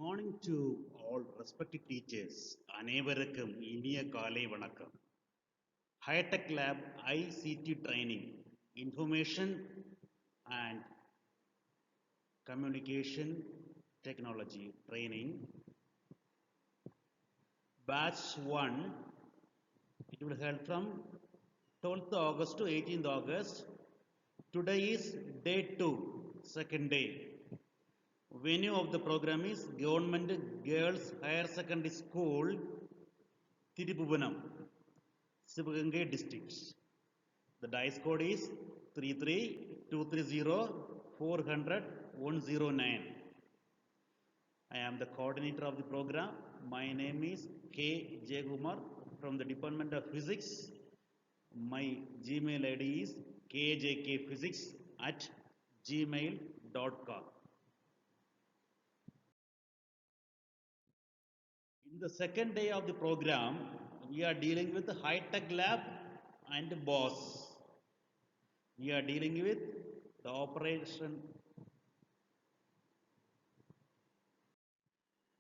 morning to all respected teachers. அனைவருக்கும் இனிய காலை வணக்கம். High-Tech Lab ICT training, information and communication technology training. Batch 1, it will help from 12th August to 18th August. Today is day 2, second day. Venue of the program is Government Girls Higher Secondary School, Tirupubunam, Sivaganga district. The dice code is 33230400-109. I am the coordinator of the program. My name is K. Jaykumar from the Department of Physics. My Gmail ID is kjkphysics@gmail.com. In the second day of the program, we are dealing with the High-Tech Lab and BOSS. We are dealing with the operation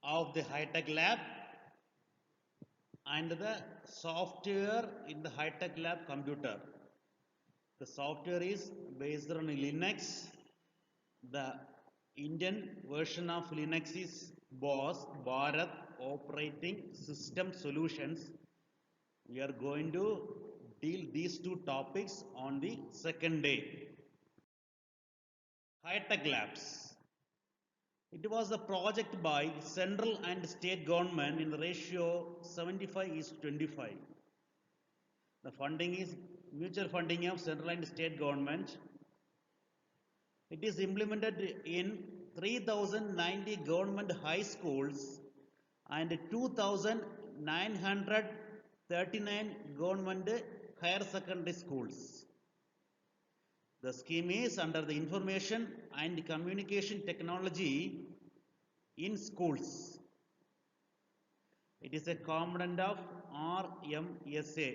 of the High-Tech Lab and the software in the High-Tech Lab computer. The software is based on Linux. The Indian version of Linux is BOSS, Bharat Operating System Solutions. We are going to deal these two topics on the second day. High-Tech Labs. It was a project by central and state government in the ratio 75:25. The funding is mutual funding of central and state government. It is implemented in 3090 government high schools and 2939 government higher secondary schools. The scheme is under the information and communication technology in schools. It is a component of RMSA.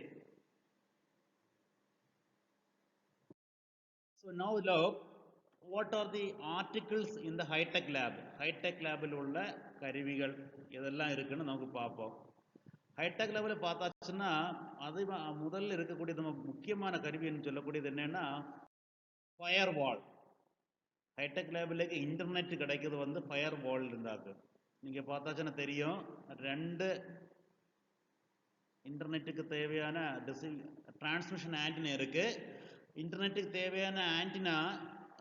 So now look, what are the articles in the High-Tech Lab? High-Tech Lab உள்ள கருவிகள் இதெல்லாம் இருக்குன்னு நமக்கு பார்ப்போம். High-Tech Lab பார்த்தாச்சுன்னா அது முதல்ல இருக்கக்கூடிய முக்கியமான கருவின்னு சொல்லக்கூடியது என்னன்னா ஃபயர்வால். ஹைடெக் லேபிലേക്ക് இன்டர்நெட் கிடைக்கிறது வந்து ஃபயர்வால் இருந்தாக்கு. நீங்கள் பார்த்தாச்சுன்னா தெரியும், 2 இன்டர்நெட்டுக்கு தேவையான டிரான்ஸ்மிஷன் ஆன்டினா இருக்கு. இன்டர்நெட்டுக்கு தேவையான ஆன்டினா,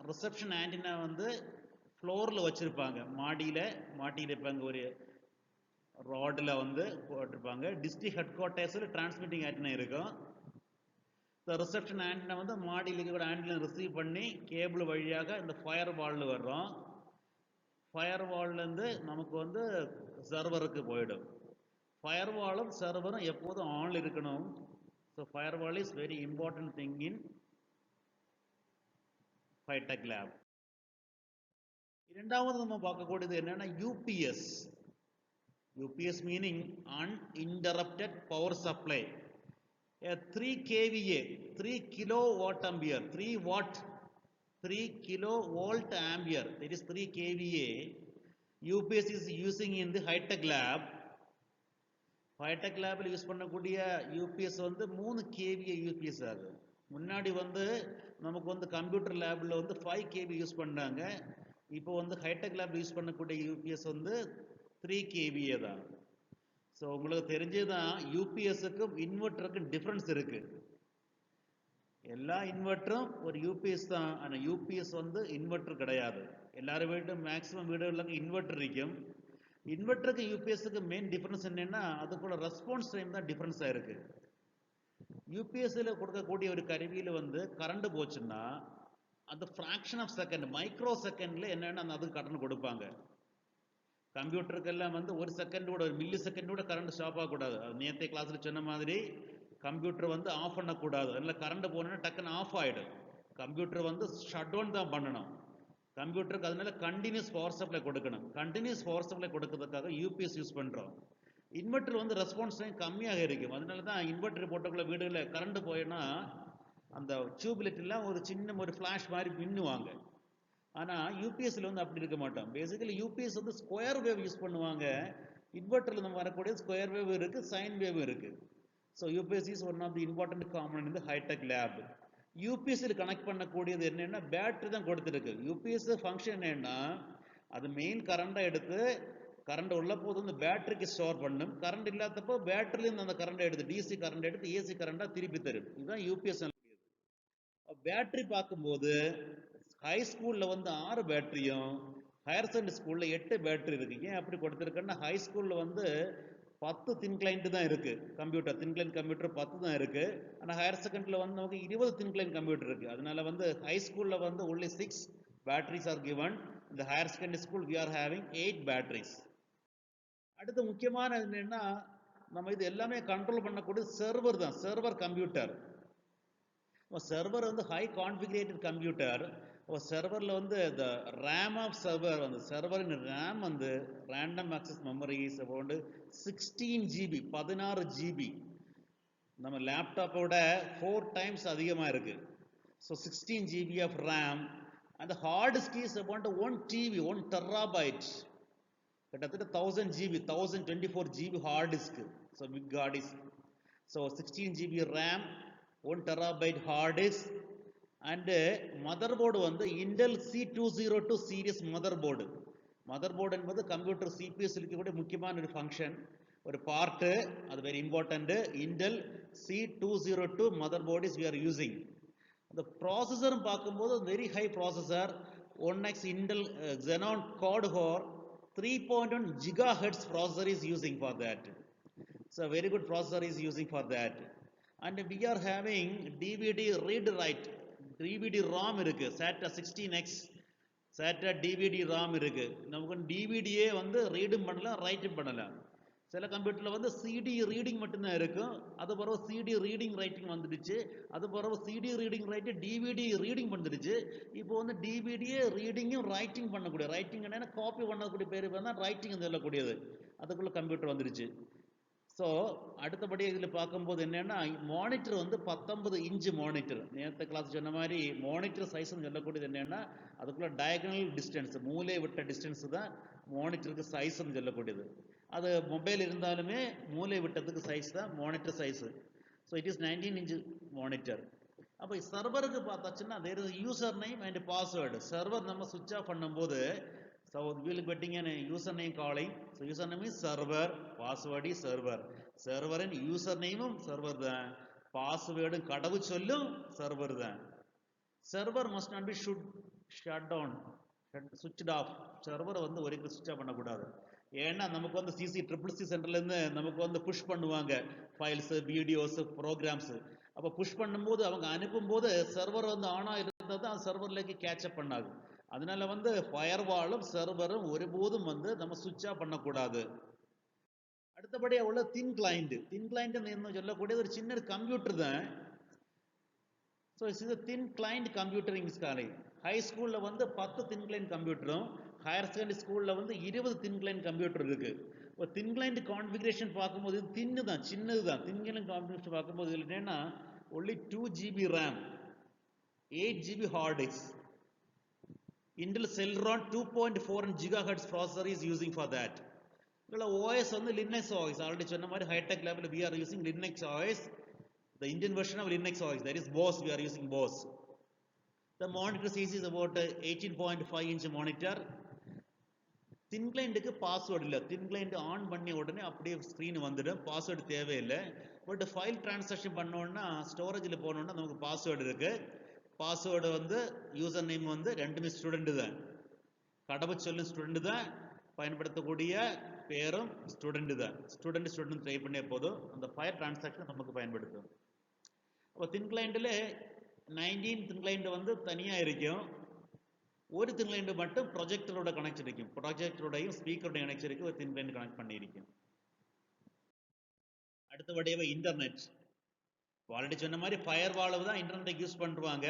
ரிசப்ஷன் ஆன்டினா வந்து ஃப்ளோரில் வச்சுருப்பாங்க, மாட்டியில் இருப்பாங்க, ஒரு ராடில் வந்து போட்டிருப்பாங்க. டிஸ்ட்ரிக்ட் ஹெட் குவார்ட்டர்ஸில் டிரான்ஸ்மிட்டிங் ஆன்டினா இருக்கும். ரிசப்ஷன் ஆன்டினா வந்து மாடியில் இருக்கிற ஆன்டினா ரிசீவ் பண்ணி கேபிள் வழியாக இந்த ஃபயர் வால்னு வர்றோம். ஃபயர் வால்லேருந்து நமக்கு வந்து சர்வருக்கு போயிடும். ஃபயர் வாலும் சர்வரும் எப்போதும் ஆன் இருக்கணும். So fire wall is very important thing in high tech lab. இரண்டாவது நம்ம பார்க்கக்கூடியது என்னன்னா UPS. UPS meaning uninterrupted power supply. A 3 kVA, 3 kilowatt ampere, 3 kilovolt ampere, that is 3 kVA, UPS is using in the High-Tech Lab. High-Tech Lab use பண்ணக்கூடிய UPS வந்து 3 kVA UPS ஆகுது. முன்னாடி வந்து நமக்கு வந்து கம்ப்யூட்டர் லேபில் வந்து 5 kV யூஸ் பண்ணாங்க. இப்போ வந்து High-Tech Lab யூஸ் பண்ணக்கூடிய UPS வந்து 3 kVA தான். ஸோ உங்களுக்கு தெரிஞ்சுதான் யூபிஎஸ்ஸுக்கும் இன்வெர்டருக்கும் டிஃப்ரென்ஸ் இருக்கு. எல்லா இன்வெர்டரும் ஒரு யூபிஎஸ் தான், ஆனால் யூபிஎஸ் வந்து இன்வெர்டர் கிடையாது. எல்லாரும் வீட்டும் மேக்ஸிமம் வீடுகளுக்கு இன்வெர்டர் இருக்கும். இன்வெர்டருக்கு யூபிஎஸ்ஸுக்கு மெயின் டிஃப்ரென்ஸ் என்னன்னா அதுக்குள்ள ரெஸ்பான்ஸ் டைம் தான் டிஃப்ரென்ஸாக இருக்கு. யூபிஎஸ்சில் கொடுக்கக்கூடிய ஒரு கருவியில் வந்து கரண்ட் போச்சுன்னா அந்த ஃப்ராக்ஷன் ஆஃப் செகண்ட், மைக்ரோ செகண்டில் என்னென்னா அதுக்கு கட்டணம் கொடுப்பாங்க. கம்ப்யூட்டருக்கெல்லாம் வந்து ஒரு செகண்ட் கூட, ஒரு மில்லி செகண்ட் கூட கரண்ட் ஸ்டாப் ஆகக்கூடாது. அது நேற்றைய கிளாஸில் சொன்ன மாதிரி கம்ப்யூட்டர் வந்து ஆஃப் பண்ணக்கூடாது. அதில் கரண்ட் போனோன்னா டக்குன்னு ஆஃப் ஆகிடும். கம்ப்யூட்டர் வந்து ஷட் டவுன் தான் பண்ணணும். கம்ப்யூட்டருக்கு அதனால கண்டினியூஸ் பவர் சப்ளை கொடுக்கணும். கண்டினியூஸ் பவர் சப்ளை கொடுக்கறதுக்காக யூபிஎஸ் யூஸ் பண்ணுறோம். இன்வெர்டர் வந்து ரெஸ்பான்ஸ் டைம் கம்மியாக இருக்கும். அதனால தான் இன்வெர்டர் போட்டக்குள்ள வீடுகளில் கரண்ட் போயின்னா அந்த டியூப்லைட்லாம் ஒரு சின்ன ஒரு ஃப்ளாஷ் மாதிரி மின்னுவாங்க. ஆனா யூபிஎஸ்ல வந்து அப்படி இருக்க மாட்டோம். பேசிக்கலி யூபிஎஸ் வந்து ஸ்கொயர் வேவ் யூஸ் பண்ணுவாங்க. இன்வெர்டர்ல நம்ம வரக்கூடிய ஸ்கொயர் வேவ் இருக்கு, சைன் வேவ் இருக்கு. So UPS is one of the important component இந்த ஹைடெக் லேப். யூபிஎஸ்சியில் கனெக்ட் பண்ணக்கூடியது என்னன்னா பேட்டரி தான் கொடுத்துருக்கு. யூபிஎஸ் ஃபங்க்ஷன் என்னன்னா அது மெயின் கரண்டை எடுத்து கரண்ட் உள்ள போது வந்து பேட்டரிக்கு ஸ்டோர் பண்ணும். கரண்ட் இல்லாதப்போ பேட்டரியிலிருந்து அந்த கரண்ட் எடுத்து டிசி கரண்ட் எடுத்து ஏசி கரண்டா திருப்பி தரும். இதுதான் யூபிஎஸ். பேட்டரி பார்க்கும்போது ஹை ஸ்கூல்ல வந்து 6 பேட்டரியும் ஹையர் செகண்டரி ஸ்கூல்ல 8 பேட்டரி இருக்கு. ஏன் அப்படி கொடுத்துருக்கேன்னா ஹை ஸ்கூல்ல வந்து 10 தின் கிளைண்ட் தான் இருக்கு. கம்ப்யூட்டர் தின் கிளைண்ட் கம்ப்யூட்டர் 10 தான் இருக்கு. ஆனா ஹையர் செகண்டரியில் வந்து நமக்கு 20 தின் கிளைண்ட் கம்ப்யூட்டர் இருக்கு. அதனால வந்து ஹை ஸ்கூல்ல வந்து only 6 batteries are given. இந்த higher secondary school we are having 8 batteries. அடுத்து முக்கியமான என்னன்னா நம்ம இது எல்லாமே கண்ட்ரோல் பண்ணக்கூடிய சர்வர் தான், சர்வர் கம்ப்யூட்டர். சர்வர் வந்து ஹை கான்ஃபிகரேட்டட் கம்ப்யூட்டர். சர்வரில் வந்து இந்த ரேம் ஆஃப் சர்வர் வந்து சர்வரின் ரேம் வந்து random access memory is about 16 GB 16 GB. நம்ம லேப்டாப்போட 4 times அதிகமாக இருக்கு. So 16 GB of RAM. அந்த hard disk is about 1 TB 1 terabyte. கிட்டத்தட்ட 1000 GB 1024 GB hard disk. So big hard disk. So 16 GB RAM, 1 terabyte hard disk, and motherboard வந்து Intel C202 series motherboard. motherboard என்பது computer CBS இருக்கக்கூடிய முக்கியமான ஒரு function, ஒரு part. அது very important. Intel C202 motherboard is we are using. அந்த processor பார்க்கும்போது very high processor 1x Intel Xenon Quad-Core 3.1 GHz processor is using for that. So very good processor is using for that. And we are having DVD read write, DVD ROM இருக்கு, SATA 16X SATA DVD ROM இருக்கு. நமக்கு டிவிடியே வந்து ரீடும் பண்ணலாம் ரைட்டும் பண்ணலாம். சில கம்ப்யூட்டரில் வந்து CD reading மட்டும்தான் இருக்கும். அது பிறகு சிடி ரீடிங் ரைட்டிங் வந்துடுச்சு. அது பிறகு CD reading write DVD reading வந்துடுச்சு. இப்போ வந்து டிவிடியே ரீடிங்கும் ரைட்டிங் பண்ணக்கூடிய, ரைட்டிங் என்னன்னா காப்பி பண்ணக்கூடிய பேர் தான் ரைட்டிங் சொல்லக்கூடியது. அதுக்குள்ள கம்ப்யூட்டர் வந்துடுச்சு. ஸோ அடுத்தபடி இதில் பார்க்கும்போது என்னென்னா மானிட்டர் வந்து 19 இன்ச்சு மானிட்டர். நேற்று கிளாஸ் சொன்ன மாதிரி மானிட்டர் சைஸ்ன்னு சொல்லக்கூடியது என்னென்னா அதுக்குள்ள டயகனல் டிஸ்டன்ஸ், மூளை விட்ட டிஸ்டன்ஸ் தான் மானிட்டருக்கு சைஸ்ன்னு சொல்லக்கூடியது. அது மொபைல் இருந்தாலுமே மூளை விட்டதுக்கு சைஸ் தான் monitor size. So it is 19 inch monitor. அப்போ சர்வருக்கு பார்த்தாச்சுன்னா there is user name and password. Server நம்ம சுவிட்ச் ஆஃப் பண்ணும்போது so we will be getting a username calling. So username is server, password is server. Server and username server தான், password கடவுச்சொல்லும் server தான். Server must not be shut down, switched off. Server வந்து ஒருக்க switch off பண்ணக்கூடாது. ஏன்னா நமக்கு வந்து CC சென்டர்லேருந்து நமக்கு வந்து புஷ் பண்ணுவாங்க ஃபைல்ஸ், வீடியோஸ், ப்ரோக்ராம்ஸ். அப்போ புஷ் பண்ணும்போது அவங்க அனுப்பும்போது சர்வர் வந்து ஆனாக இருந்தால் தான் சர்வர்லேக்கு கேட்சப் பண்ணாது. அதனால வந்து ஃபயர்வாலும் சர்வரும் ஒருபோதும் வந்து நம்ம சுவிட்ச் ஆஃப் பண்ணக்கூடாது. அடுத்தபடியாக உள்ள தின் கிளைண்ட். தின் கிளைண்ட் சொல்லக்கூடிய ஒரு சின்ன கம்ப்யூட்டர் தான். ஸோ இது thin client computer English college. High ஸ்கூலில் வந்து 10 தின் கிளைண்ட் கம்ப்யூட்டரும், ஹையர் செகண்டரி ஸ்கூலில் வந்து 20 தின் கிளைண்ட் கம்ப்யூட்டர் இருக்கு. இப்போ தின் கிளைண்ட் கான்ஃபிகரேஷன் பார்க்கும்போது இது தின்னு தான், சின்னது தான். தின் கிளைண்ட் கான்ஃபிகரேஷன் பார்க்கும்போது இதில் என்னன்னா only 2 GB RAM, 8 GB hard disk. Intel Celeron 2.4 GHz processor is using for that. OS on the Linux OS. Already சொன்ன மாதிரி high-tech level we are using Linux OS. The Indian version of Linux OS, that is BOS, we are using BOS. The monitor size is about 18.5 inch monitor. Thin client க்கு password இல்லை. தின் client on பண்ணி உடனே அப்படியே screen வந்துடும், password தேவையில்லை. But file transaction பண்ணோன்னா ஸ்டோரேஜில் போனோன்னா நமக்கு பாஸ்வேர்டு இருக்கு. பாஸ்வேர்டு வந்து யூசர் நேம் வந்து ரெண்டுமே ஸ்டூடெண்ட் தான், கடவுச்சொல்லும் ஸ்டூடெண்ட் தான், பயன்படுத்தக்கூடிய பேரும் ஸ்டூடெண்ட் தான். ஸ்டூடெண்ட் ட்ரை பண்ணே போதும் அந்த ஃபைல் டிரான்சாக்ஷன் நமக்கு பயன்படுத்தும். அப்போ தின் கிளைண்டில் 19 தின் கிளைண்ட் வந்து தனியாக இருக்கும். ஒரு தின் கிளைண்ட் மட்டும் ப்ரொஜெக்டரோட கனெக்ட் இருக்கும். ப்ரொஜெக்டரோடையும் ஸ்பீக்கரோட கனெக்ட் இருக்கு. ஒரு தின் கிளைண்ட் கனெக்ட் பண்ணியிருக்கும். அடுத்தபடியாக இன்டர்நெட். ஆல்ரெடி சொன்ன மாதிரி ஃபயர் வால் தான் இன்டர்நெட் யூஸ் பண்ணுவாங்க.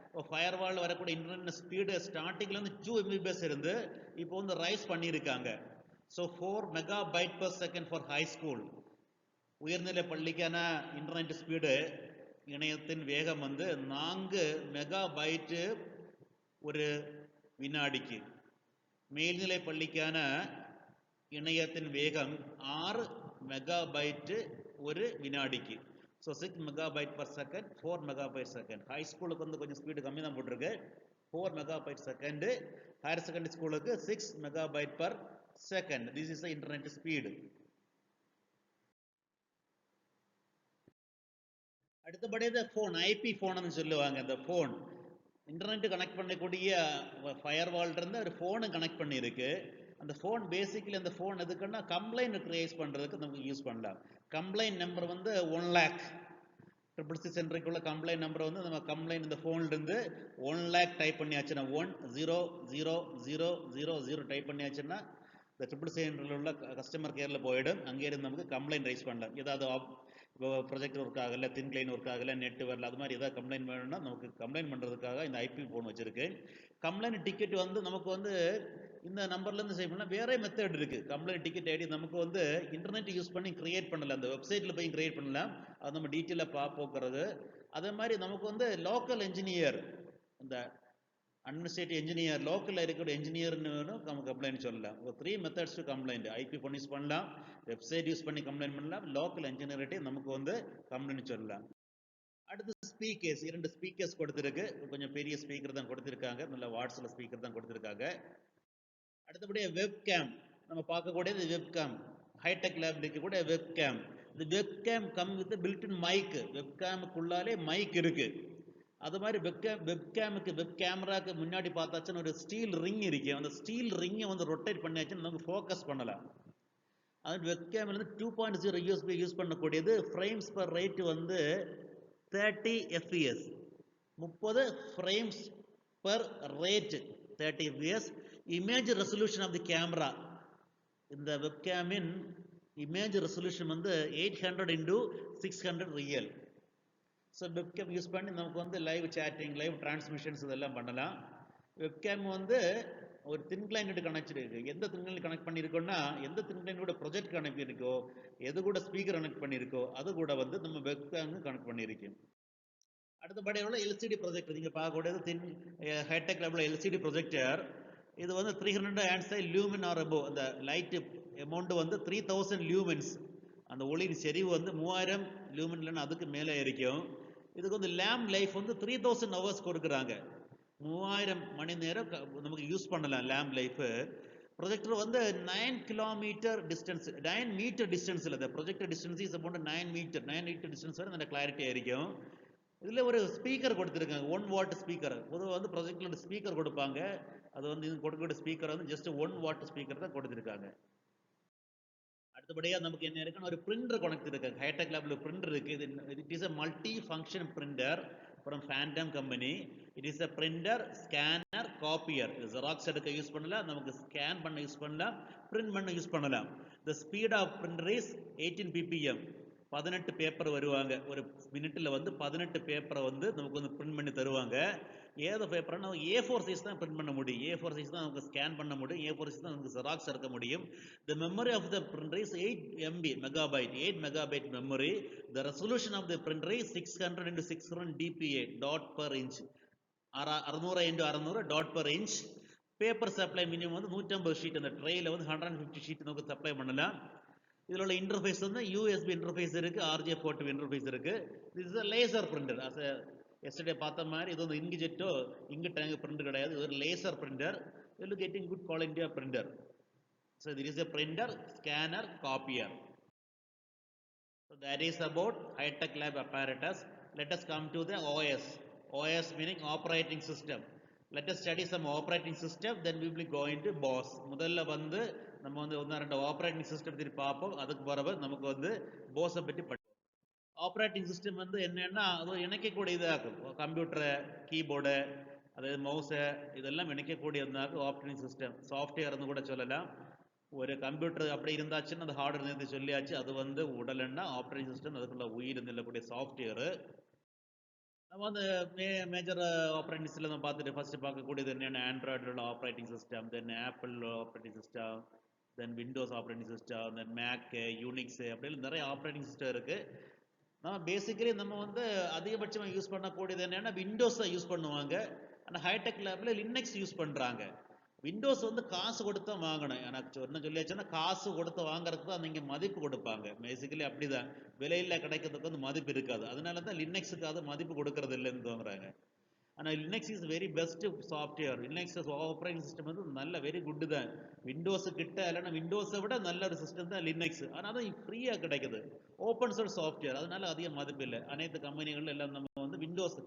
இப்போ ஃபயர் வால் வரக்கூடிய இன்டர்நெட் ஸ்பீடு ஸ்டார்டிங்ல வந்து 2 MB இருந்து இப்போ வந்து ரைஸ் பண்ணியிருக்காங்க. So 4 MB/s for high school. உயர்நிலை பள்ளிக்கான இன்டர்நெட் ஸ்பீடு இணையத்தின் வேகம் வந்து 4 MB ஒரு வினாடிக்கு. மேல்நிலை பள்ளிக்கான இணையத்தின் வேகம் 6 மெகாபைட் ஒரு வினாடிக்கு. So 6 megabyte per second, 4 megabyte second. High ஸ்கூலுக்கு வந்து கொஞ்சம் ஸ்பீடு கம்மி தான் போட்டிருக்கு, 4 மெகாபைட் செகண்ட். ஹையர் செகண்டரி ஸ்கூலுக்கு 6 megabyte per second. This is the internet speed. அடுத்தபடியாக ஃபோன், ஐபி ஃபோன்னு சொல்லுவாங்க. இந்த ஃபோன் இன்டர்நெட் கனெக்ட் பண்ணக்கூடிய ஃபயர்வால் இருந்து ஒரு ஃபோனு கனெக்ட் பண்ணியிருக்கு. அந்த ஃபோன் பேசிக்கலி அந்த ஃபோன் எதுக்குன்னா கம்ப்ளைண்ட் க்ரியேட் பண்ணுறதுக்கு நமக்கு யூஸ் பண்ணலாம். கம்ப்ளைண்ட் நம்பர் வந்து 1 lakh. 666 சென்ட்ரிக்குள்ள கம்ப்ளைண்ட் நம்பர் வந்து நம்ம கம்ப்ளைண்ட் இந்த ஃபோன்லேருந்து 1 lakh டைப் பண்ணியாச்சுன்னா 100000 டைப் பண்ணியாச்சுன்னா இந்த 666 சென்டரில் உள்ள கஸ்டமர் கேரில் போயிடும். அங்கேருந்து நமக்கு கம்ப்ளைண்ட் ரைஸ் பண்ணலாம். ஏதாவது இப்போ ப்ரொஜெக்ட் ஒர்க் ஆகலை, தின் கிளைன் ஒர்க் ஆகலை, நெட் வரல, அது மாதிரி ஏதாவது கம்ப்ளைண்ட் வேணும்னா நமக்கு கம்ப்ளைண்ட் பண்ணுறதுக்காக இந்த ஐபி ஃபோன் வச்சுருக்கு. கம்ப்ளைண்ட் டிக்கெட் வந்து நமக்கு வந்து இந்த நம்பர்லேருந்து சேவ் பண்ணால் வேற மெத்தட் இருக்குது. கம்ப்ளைண்ட் டிக்கெட் ஐடி நமக்கு வந்து இன்டர்நெட் யூஸ் பண்ணி கிரியேட் பண்ணலாம், அந்த வெப்சைட்டில் போய் கிரியேட் பண்ணலாம். அது நம்ம டீட்டெயிலாக பார்ப்போங்கிறது. அதே மாதிரி நமக்கு வந்து லோக்கல் என்ஜினியர், இந்த அட்மினிஸ்ட்ரேட்டிவ் என்ஜினியர், லோக்கலில் இருக்கிற என்ஜினியர்னு நம்ம கம்ப்ளைண்ட் சொல்லலாம். ஒரு 3 methods to complaint. IP phone use பண்ணலாம், வெப்சைட் யூஸ் பண்ணி கம்ப்ளைண்ட் பண்ணலாம், லோக்கல் என்ஜினியர்கிட்டே நமக்கு வந்து கம்ப்ளைண்ட் சொல்லலாம். அடுத்து ஸ்பீக்கர்ஸ், 2 ஸ்பீக்கர்ஸ் கொடுத்துருக்கு. கொஞ்சம் பெரிய ஸ்பீக்கர் தான் கொடுத்துருக்காங்க, நல்ல வாட்ஸில் ஸ்பீக்கர் தான் கொடுத்துருக்காங்க. அடுத்தபடியாக வெப்கேம், நம்ம பார்க்கக்கூடியது வெப்கேம். ஹைடெக் லேப் இருக்கக்கூடிய வெப்கேம். இந்த webcam come with built in mic. வெப்கேமுக்குள்ளாலே மைக் இருக்கு. அது மாதிரி வெப்கேமுக்கு, வெப் கேமராக்கு முன்னாடி பார்த்தாச்சுன்னா ஒரு ஸ்டீல் ரிங் இருக்கு. அந்த ஸ்டீல் ரிங்கை வந்து ரொட்டேட் பண்ணியாச்சுன்னா நமக்கு ஃபோக்கஸ் பண்ணலாம். அது வெப்கேமில் வந்து 2.0 யூஎஸ்பி யூஸ் பண்ணக்கூடியது. ஃப்ரேம்ஸ் பர் ரேட் வந்து 30 fps, 30 frames per rate, 30 fps. Image resolution of the camera, இந்த வெப்கேமின் இமேஜ் ரெசல்யூஷன் வந்து 800 × 600 ரியல். ஸோ வெப்கேம் யூஸ் பண்ணி நமக்கு வந்து லைவ் சேட்டிங், லைவ் டிரான்ஸ்மிஷன்ஸ் இதெல்லாம் பண்ணலாம். வெப்கேம் வந்து ஒரு தின் கிளைண்ட் கனெக்ட் இருக்கு. எந்த தின் கிளைண்ட் கனெக்ட் பண்ணியிருக்கோம்னா, எந்த தின் கிளைண்ட் கூட ப்ரொஜெக்ட் கனெக்ட் இருக்கோ, எது கூட ஸ்பீக்கர் கனெக்ட் பண்ணியிருக்கோ, அது கூட வந்து நம்ம வெப்கேம் கனெக்ட் பண்ணியிருக்கோம். அடுத்தபடி உள்ள எல்சிடி ப்ரொஜெக்டர், நீங்கள் பார்க்கக்கூடியது தின் ஹைடெக் லெவலில் எல்சிடி ப்ரொஜெக்டர். இது வந்து 300 ஆன்சை லூமின் ஆர் அபோவ். அந்த லைட்டு அமௌண்ட் வந்து 3000 லூமின்ஸ். அந்த ஒளியின் செறிவு வந்து 3000 லூமின்லன்னு அதுக்கு மேலே இருக்கும். இதுக்கு வந்து லேம்ப் லைஃப் வந்து 3000 ஹவர்ஸ் கொடுக்குறாங்க. 3000 மணி நேரம் நமக்கு யூஸ் பண்ணலாம் லேம்ப் லைஃப். ப்ரொஜெக்டர் வந்து 9 கிலோமீட்டர் டிஸ்டன்ஸ், 9 மீட்டர் டிஸ்டன்ஸில், இந்த projector distance is about 9 metre distance வரை நல்ல கிளாரிட்டியாக இருக்கும். இதில் ஒரு ஸ்பீக்கர் கொடுத்துருக்காங்க, 1 watt ஸ்பீக்கர். பொதுவாக வந்து ப்ரொஜெக்டரில் ஸ்பீக்கர் கொடுப்பாங்க, அது வந்து இது கொடுக்கக்கூடிய ஸ்பீக்கர் வந்து ஜஸ்ட் 1 watt ஸ்பீக்கர் தான் கொடுத்துருக்காங்க. அடுத்தபடியாக நமக்கு என்ன இருக்குன்னு ஒரு பிரிண்டர் கனெக்ட் இருக்கு. ஹைடெக் லேபில் பிரிண்டர் இருக்கு. It is a multi function printer from Phantom company. It is a printer, scanner, copier. இது ஜெராக்ஸ் எடுக்க யூஸ் பண்ணலாம், நமக்கு ஸ்கேன் பண்ண யூஸ் பண்ணலாம், பிரிண்ட் பண்ண யூஸ் பண்ணலாம். The speed of printer is 18 ppm. 18 paper வருவாங்க ஒரு மினிட்டில் வந்து 18 பேப்பரை வந்து நமக்கு வந்து பிரிண்ட் பண்ணி தருவாங்க. ஏதோ பேப்பர்னா A4 சைஸ் தான் பிரிண்ட் பண்ண முடியும், A4 சைஸ் தான் நமக்கு ஸ்கேன் பண்ண முடியும், A4 சைஸ் தான் நமக்கு ஜெராக்ஸ் எடுக்க முடியும். The memory of the printer is 8 MB megabyte, 8 megabyte memory. The resolution of the printer is 600 × 600 dpa dot per inch, 600 × 600 dot per inch. Paper supply minimum வந்து 150 sheet. அந்த trail வந்து 150 sheet நமக்கு supply பண்ணலாம். இதில் உள்ள interface வந்து USB interface இருக்குது, RJ port interface இருக்குது. This is a laser printer. As yesterday பார்த்த மாதிரி இது வந்து இங்க்ஜெட்டோ இங்கு டேங்க் பிரிண்டர் கிடையாது, இது ஒரு laser printer. You will getting good quality of printer. So there is a printer, scanner, copier. So that is about high-tech lab apparatus. Let us come to the OS. OS meaning operating system. Let us study some operating system, then we will go into BOS. முதல்ல வந்து நம்ம வந்து 1-2 operating system பற்றி பார்ப்போம். அதுக்கு பிறகு நமக்கு வந்து போஸை பற்றி படிப்போம். ஆப்ரேட்டிங் சிஸ்டம் வந்து என்னன்னா, அது இணைக்கக்கூடியதாக கம்ப்யூட்டரை, கீபோர்டு, அதாவது மவுஸை இதெல்லாம் இணைக்கக்கூடியதாக ஆப்ரேட்டிங் சிஸ்டம். சாஃப்ட்வேர்னு கூட சொல்லலாம். ஒரு கம்ப்யூட்டர் அப்படி இருந்தாச்சுன்னு அந்த ஹார்ட்வேர் நேரத்தை சொல்லியாச்சு, அது வந்து உடல்னா ஆப்ரேட்டிங் சிஸ்டம், அதுக்குள்ள உயிர் நில்லக்கூடிய சாஃப்ட்வேரு. நம்ம வந்து மேஜர் ஆப்ரேட்டிங் சிஸ்டம் நம்ம பார்த்துட்டு ஃபர்ஸ்ட் பார்க்கக்கூடியது என்னென்ன, ஆண்ட்ராய்டோட ஆப்ரேட்டிங் சிஸ்டம், தென் ஆப்பிள் ஆப்ரேட்டிங் சிஸ்டம், தென் விண்டோஸ் ஆப்ரேட்டிங் சிஸ்டம், தென் மேக்கு, யூனிக்ஸு, அப்படின்னு நிறைய ஆப்ரேட்டிங் சிஸ்டம் இருக்குது. நம்ம பேசிக்கலி நம்ம வந்து அதிகபட்சமாக யூஸ் பண்ணக்கூடியது என்னென்னா விண்டோஸை யூஸ் பண்ணுவாங்க. ஆனால் ஹைடெக் லேபில் லினக்ஸ் யூஸ் பண்ணுறாங்க. விண்டோஸ் வந்து காசு கொடுத்தா வாங்கணும். எனக்கு என்ன சொல்லியாச்சுன்னா காசு கொடுத்து வாங்குறதுக்கு தான் நீங்கள் மதிப்பு கொடுப்பாங்க. பேசிக்கலி அப்படிதான், விலையில் கிடைக்கிறதுக்கு வந்து மதிப்பு இருக்காது. அதனால தான் லினக்ஸுக்கு அது மதிப்பு கொடுக்கறது இல்லைன்னு தோங்குறாங்க. ஆனால் Linux is very best software. Linux operating system வந்து நல்ல வெரி குட்டு தான். விண்டோஸு கிட்ட இல்லைன்னா விண்டோஸை விட நல்ல ஒரு சிஸ்டம் தான் லினக்ஸ். ஆனால் தான் ஃப்ரீயாக கிடைக்குது, ஓப்பன் சோர்ஸ் சாஃப்ட்வேர், அதனால அதிக மதிப்பு இல்லை. அனைத்து கம்பெனிகள் எல்லாம் நம்ம வந்து விண்டோஸ்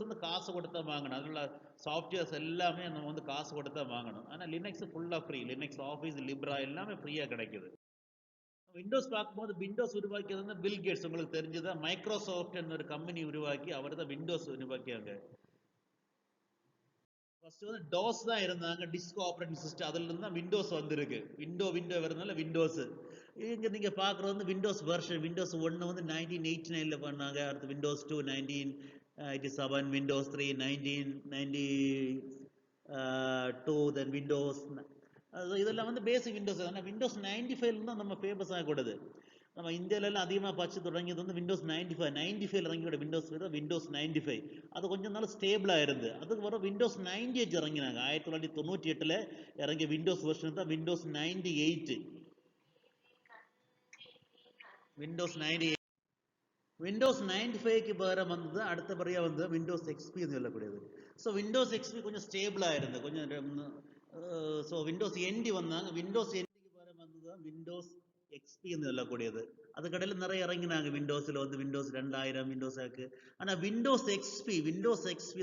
வந்து காசு கொடுத்தா வாங்கணும். அதில் சாஃப்ட்வேர்ஸ் எல்லாமே நம்ம வந்து காசு கொடுத்தா வாங்கணும். ஆனால் லினக்ஸ் ஃபுல்லாக ஃப்ரீ. லினக்ஸ் ஆஃபீஸ், லிப்ரா எல்லாமே ஃப்ரீயாக கிடைக்குது. விண்டோஸ் பார்க்கும்போது விண்டோஸ் உருவாக்கியது வந்து பில் கேட்ஸ், உங்களுக்கு தெரிஞ்சுதான். மைக்ரோசாஃப்ட் ஒரு கம்பெனி உருவாக்கி அவர் தான் விண்டோஸ் உருவாக்கியாங்க. ஃபர்ஸ்ட் வந்து டோஸ் தான் இருந்தாங்க, டிஸ்க் ஆப்ரேட்டிங் சிஸ்டம். அதுல இருந்து தான் விண்டோஸ் வந்திருக்கு. விண்டோ வரதுனால விண்டோஸ். இங்க நீங்க பாக்குறது வந்து விண்டோஸ் வெர்ஷன். விண்டோஸ் 1 வந்து 1989ல பண்ணாங்க. அடுத்து விண்டோஸ் 2 1987, விண்டோஸ் 3 1992, தென் விண்டோஸ். இதெல்லாம் வந்து பேசிக் விண்டோஸ். ஆனால் விண்டோஸ் 95 தான் நம்ம ஃபேமஸ் ஆகக்கூடாது. நம்ம இந்தியாவிலலாம் அதிகமாக பச்சு தொடங்கியது வந்து விண்டோஸ் 95 இறங்கியோட விண்டோஸ் விண்டோஸ் 95. அது கொஞ்சம் நாள் ஸ்டேபிளாக இருந்து அதுக்கு வர விண்டோஸ் 98 இறங்கினாங்க. 1998 இறங்கிய விண்டோஸ் வெர்ஷன் தான் விண்டோஸ் 98. விண்டோஸ் 98 விண்டோஸ் 95க்கு பதிலாக வந்தது அடுத்தபடியாக வந்து விண்டோஸ் எக்ஸ்பி சொல்லக்கூடியது. ஸோ விண்டோஸ் எக்ஸ்பி கொஞ்சம் ஸ்டேபிளாக இருந்து கொஞ்சம். ஸோ விண்டோஸ் என்டி வந்தாங்க. விண்டோஸ் என்டிக்கு பதிலாக வந்தது தான் விண்டோஸ் எக்ஸ்பி சொல்லக்கூடியது. அதுக்கடையில் நிறைய இறங்கினாங்க. விண்டோஸில் வந்து விண்டோஸ் 2000 விண்டோஸ் ஆக்கு. ஆனால் விண்டோஸ் எக்ஸ்பி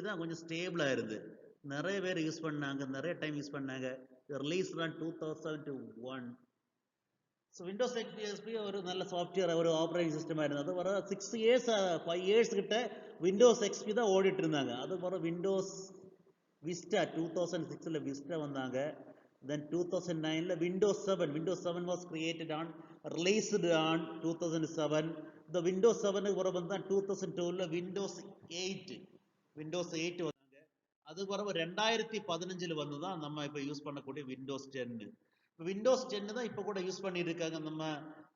தான் கொஞ்சம் ஸ்டேபிளாக இருந்து நிறைய பேர் யூஸ் பண்ணாங்க, நிறைய டைம் யூஸ் பண்ணாங்க. ரிலீஸ் தான் 2001. ஸோ விண்டோஸ் எக்ஸ்பி ஒரு நல்ல சாஃப்ட்வேர், ஒரு ஆப்ரேட்டிங் சிஸ்டமாக இருந்தது. வர 6 இயர்ஸ் 5 இயர்ஸ் கிட்ட விண்டோஸ் எக்ஸ்பி தான் ஓடிட்டு இருந்தாங்க. அது வர விண்டோஸ் விஸ்டா 2006 விஸ்டா வந்தாங்க. Then 2009 Windows 7. Windows 7 was created on, released on 2007. The Windows 7 வந்த 2012 Windows 8. Windows 8 வந்தாங்க. அது வர 2015 வந்து தான் நம்ம இப்போ யூஸ் பண்ணக்கூடிய விண்டோஸ் 10. விண்டோஸ் 10 தான் இப்போ கூட யூஸ் பண்ணிட்டு இருக்காங்க. நம்ம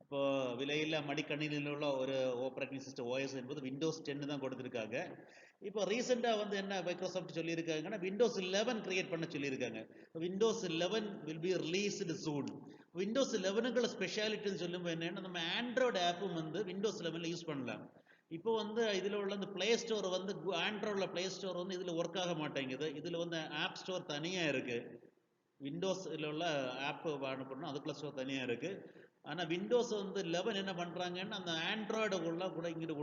இப்போ விலையில் மடிக்கணினியில் உள்ள ஒரு ஆப்ரேட்டிங் சிஸ்டம் ஓஎஸ் என்பது விண்டோஸ் 10 தான் கொடுத்துருக்காங்க. இப்போ ரீசெண்டாக வந்து என்ன மைக்ரோசாஃப்ட் சொல்லியிருக்காங்கன்னா விண்டோஸ் 11 கிரியேட் பண்ண சொல்லியிருக்காங்க. Windows 11 will be released soon. Windows 11க்குள்ள ஸ்பெஷாலிட்டின்னு சொல்லும்போது என்னன்னா, நம்ம ஆண்ட்ராய்டு ஆப்பும் வந்து விண்டோஸ் 11 யூஸ் பண்ணலாம். இப்போ வந்து இதில் உள்ள இந்த பிளே ஸ்டோர் வந்து ஆண்ட்ராய்டில் பிளே ஸ்டோர் வந்து இதில் ஒர்க் ஆக மாட்டேங்குது. இதில் வந்து ஆப் ஸ்டோர் தனியாக இருக்குது. விண்டோஸில் உள்ள ஆப் அனுப்பணும், அதுக்குள்ள ஸ்டோர் தனியாக இருக்குது. ஆனால் விண்டோஸ் வந்து 11 என்ன பண்ணுறாங்கன்னா அந்த ஆண்ட்ராய்டு கூட இங்கிட்டு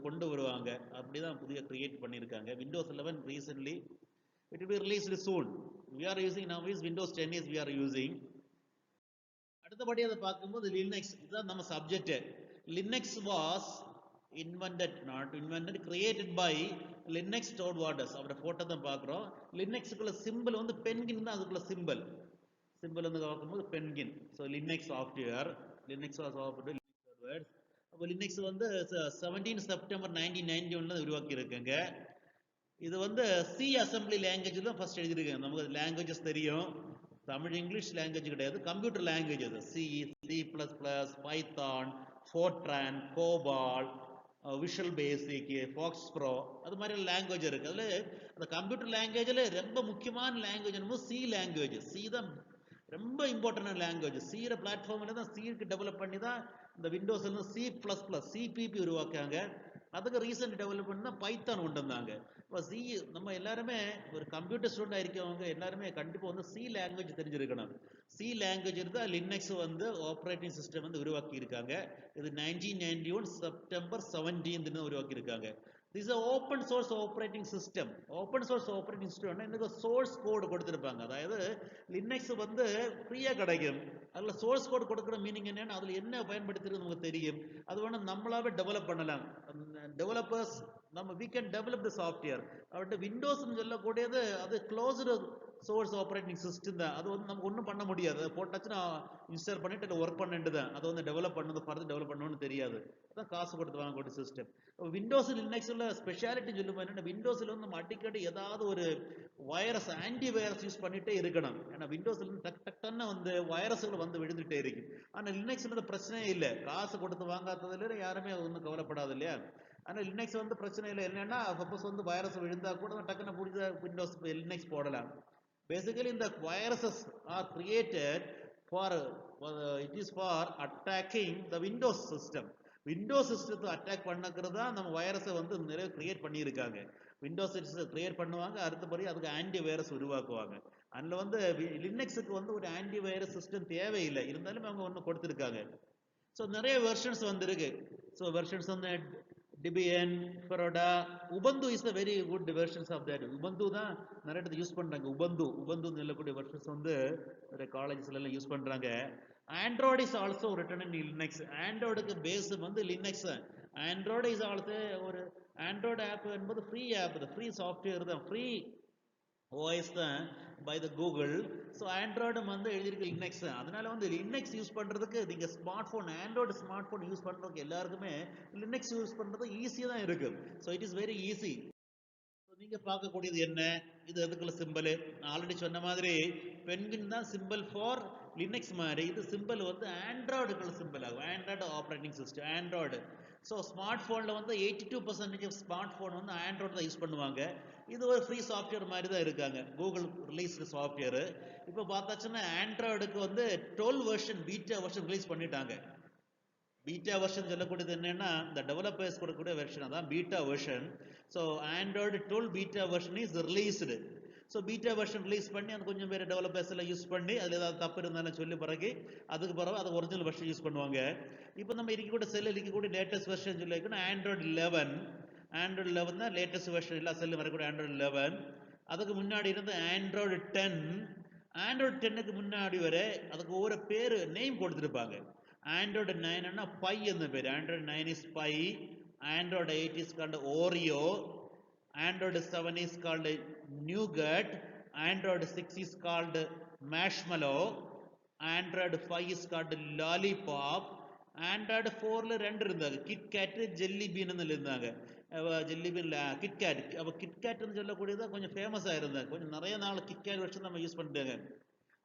கொண்டு வருவாங்க. அப்படிதான் புதிய கிரியேட் பண்ணியிருக்காங்க. Windows 11 recently it will be released soon. We are using now is Windows 10 is we are using. அடுத்தபடி அதை பார்க்கும்போது லினக்ஸ், இதுதான் நம்ம subject. Linux was created by Linux Torvalds. அவரை போட்டோ தான் பார்க்குறோம். லினக்ஸுக்குள்ள சிம்பிள் வந்து பென்கின் தான். அதுக்குள்ள சிம்பிள் வந்து பார்க்கும்போது penguin. So Linux software, Linux software. அப்போ லினக்ஸ் வந்து 17 செப்டம்பர் 1991 உருவாக்கி இருக்குங்க. இது வந்து சி அசம்பிளி லாங்குவேஜ் தான் ஃபர்ஸ்ட் எழுதியிருக்காங்க. நமக்கு லாங்குவேஜஸ் தெரியும், தமிழ் இங்கிலீஷ் லாங்குவேஜ் கிடையாது, கம்ப்யூட்டர் லாங்குவேஜ் அது. C++, Python, Fortran, COBOL, Visual Basic, FoxPro, அது மாதிரி லாங்குவேஜ் இருக்கு. அதில் அந்த கம்ப்யூட்டர் லாங்குவேஜில் ரொம்ப முக்கியமான லாங்குவேஜ் என்னமோ சி லாங்குவேஜ். சி தான் ரொம்ப இம்பார்ட்டன்ட் லாங்குவேஜ். சீர பிளாட்ஃபார்மில் தான் சீருக்கு டெவலப் பண்ணி தான் இந்த விண்டோஸ் வந்து C++, சிபிபி உருவாக்காங்க. அதுக்கு ரீசெண்ட் டெவலப்மெண்ட் தான் பைத்தான் கொண்டு வந்தாங்க. இப்போ சி, நம்ம எல்லாருமே ஒரு கம்ப்யூட்டர் ஸ்டூடெண்டாக இருக்கவங்க எல்லாருமே கண்டிப்பாக வந்து சி லாங்குவேஜ் தெரிஞ்சிருக்கணும். சி லாங்குவேஜ் தான் லினக்ஸ் வந்து ஆப்ரேட்டிங் சிஸ்டம் வந்து உருவாக்கி இருக்காங்க. இது 1991 செப்டம்பர் 17 உருவாக்கி இருக்காங்க. This is open source operating system. Open source operating system எனக்கு சோர்ஸ் கோடு கொடுத்துருப்பாங்க. அதாவது லினக்ஸ் வந்து ஃப்ரீயாக கிடைக்கும். அதில் சோர்ஸ் கோடு கொடுக்குற மீனிங் என்னன்னா அதில் என்ன பயன்படுத்துறது நமக்கு தெரியும். அது வேணும் நம்மளாவே டெவலப் பண்ணலாம். டெவலப்பர்ஸ் நம்ம we can develop the software. அவர்கிட்ட விண்டோஸ்ன்னு சொல்லக்கூடியது அது க்ளோஸ்டு சோர்ஸ் ஆப்ரேட்டிங் சிஸ்டம் தான். அது வந்து நமக்கு ஒன்றும் பண்ண முடியாது. அதை போட்டாச்சுன்னா இன்ஸ்டால் பண்ணிட்டு ஒர்க் பண்ணிட்டு தான் அதை வந்து டெவலப் பண்ணது, ஃபர்தர் டெவலப் பண்ணணும்னு தெரியாது. அதான் காசு கொடுத்து வாங்கக்கூடிய சிஸ்டம். விண்டோஸ் லினக்ஸில் ஸ்பெஷாலிட்டி சொல்லும்போது என்னன்னா, விண்டோஸில் வந்து நம்ம அடிக்கடி ஏதாவது ஒரு வைரஸ், ஆன்டி வைரஸ் யூஸ் பண்ணிட்டே இருக்கணும். ஏன்னா விண்டோஸ்ல டக்குன்னு வந்து வைரஸ்கள் வந்து விழுந்துட்டே இருக்கு. ஆனால் லினக்ஸ்ல பிரச்சனையே இல்லை. காசு கொடுத்து வாங்காததுல யாருமே ஒன்றும் கவலைப்படாது இல்லையா. ஆனால் லினக்ஸ் வந்து பிரச்சனை இல்லை. என்னன்னா சப்போஸ் வந்து வைரஸ் விழுந்தா கூட டக்குன்னு பிடிச்ச விண்டோஸ் லினக்ஸ் போடலாம். Basically, the viruses are created for it is for attacking the Windows system. Windows சிஸ்டத்தை அட்டாக் பண்ணக்கிறது தான் நம்ம வைரஸை வந்து நிறைய கிரியேட் பண்ணியிருக்காங்க. விண்டோஸ் சிஸ்டம் கிரியேட் பண்ணுவாங்க, அடுத்தபடி அதுக்கு ஆன்டி வைரஸ் உருவாக்குவாங்க. அதில் வந்து லினக்ஸுக்கு வந்து ஒரு ஆன்டி வைரஸ் சிஸ்டம் தேவையில்லை, இருந்தாலும் அவங்க ஒன்று கொடுத்துருக்காங்க. ஸோ நிறைய வெர்ஷன்ஸ் வந்திருக்கு. ஸோ வெர்ஷன்ஸ் வந்து Debian, Fedora, Ubuntu is the very good versions of that. Ubuntu தான் நிறைய இடத்துல யூஸ் பண்றாங்க. Ubuntu சொல்லக்கூடிய வெர்ஷன்ஸ் வந்து நிறைய காலேஜஸ்ல எல்லாம் யூஸ் பண்றாங்க. Android is also written in Linux. Androidக்கு பேஸ் வந்து Linux. Android is also ஒரு Android ஆப் என்பது ஃப்ரீ ஆப், ஃப்ரீ சாஃப்ட்வேர் தான், ஃப்ரீ OS தான் பை த கூகுள். ஸோ ஆண்ட்ராய்டும் வந்து எழுதியிருக்கு லினக்ஸ். அதனால வந்து லினக்ஸ் யூஸ் பண்ணுறதுக்கு நீங்கள் smart phone, Android smart phone use பண்ணுறதுக்கு எல்லாருக்குமே லினக்ஸ் யூஸ் பண்ணுறது ஈஸியாக தான் இருக்குது. So it is very easy. நீங்க பார்க்கக்கூடியது என்ன, இது எதுக்குள்ள சிம்பிள்? ஆல்ரெடி சொன்ன மாதிரி பென்குயின் தான் சிம்பிள் ஃபார் லினக்ஸ் மாதிரி, இது சிம்பிள் வந்து ஆண்ட்ராய்டுக்குள்ள சிம்பிள் ஆகும். Android operating system Android. So smart ஃபோனில் வந்து 82% ஸ்மார்ட் ஃபோன் வந்து ஆண்ட்ராய்டு தான் யூஸ் பண்ணுவாங்க. இது ஒரு ஃப்ரீ சாஃப்ட்வேர் மாதிரி தான் இருக்காங்க, கூகுள் ரிலீஸ்டு சாஃப்ட்வேர். இப்போ பார்த்தாச்சுன்னா ஆண்ட்ராய்டுக்கு வந்து 12 வெர்ஷன் பீட்டா வெர்ஷன் ரிலீஸ் பண்ணிட்டாங்க. பீட்டா வெர்ஷன் சொல்லக்கூடியது என்னன்னா இந்த டெவலப்பர்ஸ் கொடுக்கக்கூடிய வெர்ஷன் தான் beta version. So Android 12 beta version is released. So beta version release பண்ணி அது கொஞ்சம் பேர் டெவலப்பர்ஸ் எல்லாம் யூஸ் பண்ணி அதில் ஏதாவது தப்பு இருந்தாலும் சொல்லி பிறகு அதுக்கு பிறகு அது ஒரிஜினல் வெர்ஷன் யூஸ் பண்ணுவாங்க. இப்போ நம்ம இருக்கக்கூடிய செல்லில் இருக்கக்கூடிய லேட்டஸ்ட் வெர்ஷன் சொல்லி ஆண்ட்ராய்டு 11. ஆண்ட்ராய்டு 11 தான் லேட்டஸ்ட் வெர்ஷன், எல்லா செல்லும் வரக்கூடிய ஆண்ட்ராய்டு 11. அதுக்கு முன்னாடி இருந்து ஆண்ட்ராய்டு 10. ஆண்ட்ராய்டு 10க்கு முன்னாடி வரை அதுக்கு ஒரு பேர் நேம் கொடுத்துருப்பாங்க. ஆண்ட்ராய்டு 9 பை என்ன பேர், Android 9 is Pie. Android 8 is called Oreo. Android 7 is called Nougat. Android 6 is called Marshmallow. Android 5 is called Lollipop. Android 4ல 2 இருந்தாங்க, கிட்கேட் ஜெல்லி பீன் இருந்தாங்க. Jelly Bean KitKat. அப்போ கிட்கேட்னு சொல்லக்கூடியது கொஞ்சம் ஃபேமஸாக இருந்தாங்க, கொஞ்சம் நிறைய நாள் கிட்கேட் வச்சு நம்ம யூஸ் பண்ணிட்டாங்க.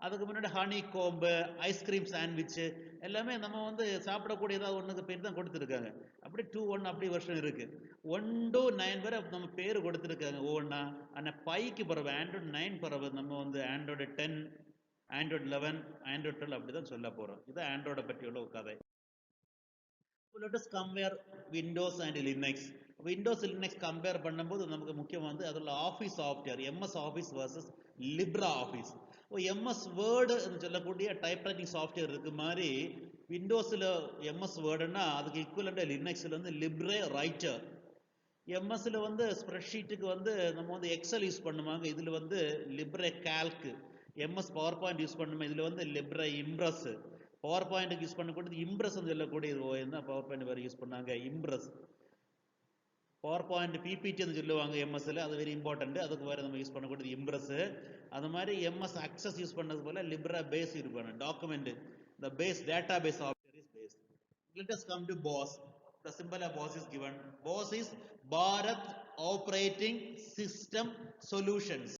அதுக்கு முன்னாடி ஹனி கோம்பு, ஐஸ்கிரீம் சாண்ட்விச் எல்லாமே நம்ம வந்து சாப்பிடக்கூடியதாக ஒன்றுக்கு பேர் தான் கொடுத்துருக்காங்க. அப்படி 2.1 அப்படி வருஷன் இருக்கு. 1 to 9 வரை நம்ம பேர் கொடுத்துருக்காங்க ஒவ்வொன்றா. ஆனால் பைக்கு பிறகு ஆண்ட்ராய்டு 9 பிறகு நம்ம வந்து ஆண்ட்ராய்டு 10, ஆண்ட்ராய்டு 11, ஆண்ட்ராய்டு 12 அப்படி தான் சொல்ல போகிறோம். இது ஆண்ட்ராய்டை பற்றியுள்ள ஒரு கதை. Let us compare Windows and Linux. Windows Linux compare பண்ணும்போது நமக்கு முக்கியம் வந்து அதில் office software, MS office versus Libre office. MS word சொல்லக்கூடிய டைப்ரைட்டிங் சாஃப்ட்வேர் இருக்கு மாதிரி விண்டோஸில் MS வேர்டுன்னா அதுக்கு ஈக்குவலண்டாக லினக்ஸில் வந்து லிப்ரே ரைட்டர். எம்எஸ்ல வந்து ஸ்ப்ரெட்ஷீட்டுக்கு வந்து நம்ம வந்து எக்ஸல் யூஸ் பண்ணுவாங்க, இதில் வந்து Libre Calc. MS power point use பண்ணுமா, இதில் வந்து லிப்ரே இம்ப்ரஸ். பவர் பாயிண்ட்டுக்கு யூஸ் பண்ணக்கூடியது இம்ப்ரஸ் சொல்லக்கூடியது தான், பவர் பாயிண்ட் வேறு யூஸ் பண்ணாங்க இம்ப்ரஸ். பவர் பாயிண்ட் பிபிடின்னு சொல்லுவாங்க எம்எஸ்ல, அது வெரி இம்பார்ட்டன்ட், அதுக்கு வேறு நம்ம யூஸ் பண்ணக்கூடியது இம்ப்ரஸ். அது மாதிரி MS அக்சஸ் யூஸ் பண்ணது போல லிப்ரா பேஸ் யூஸ் பண்ண document, the base database software is based. Let us come to BOS. The symbol of BOS is given. BOS is Bharat Operating System Solutions.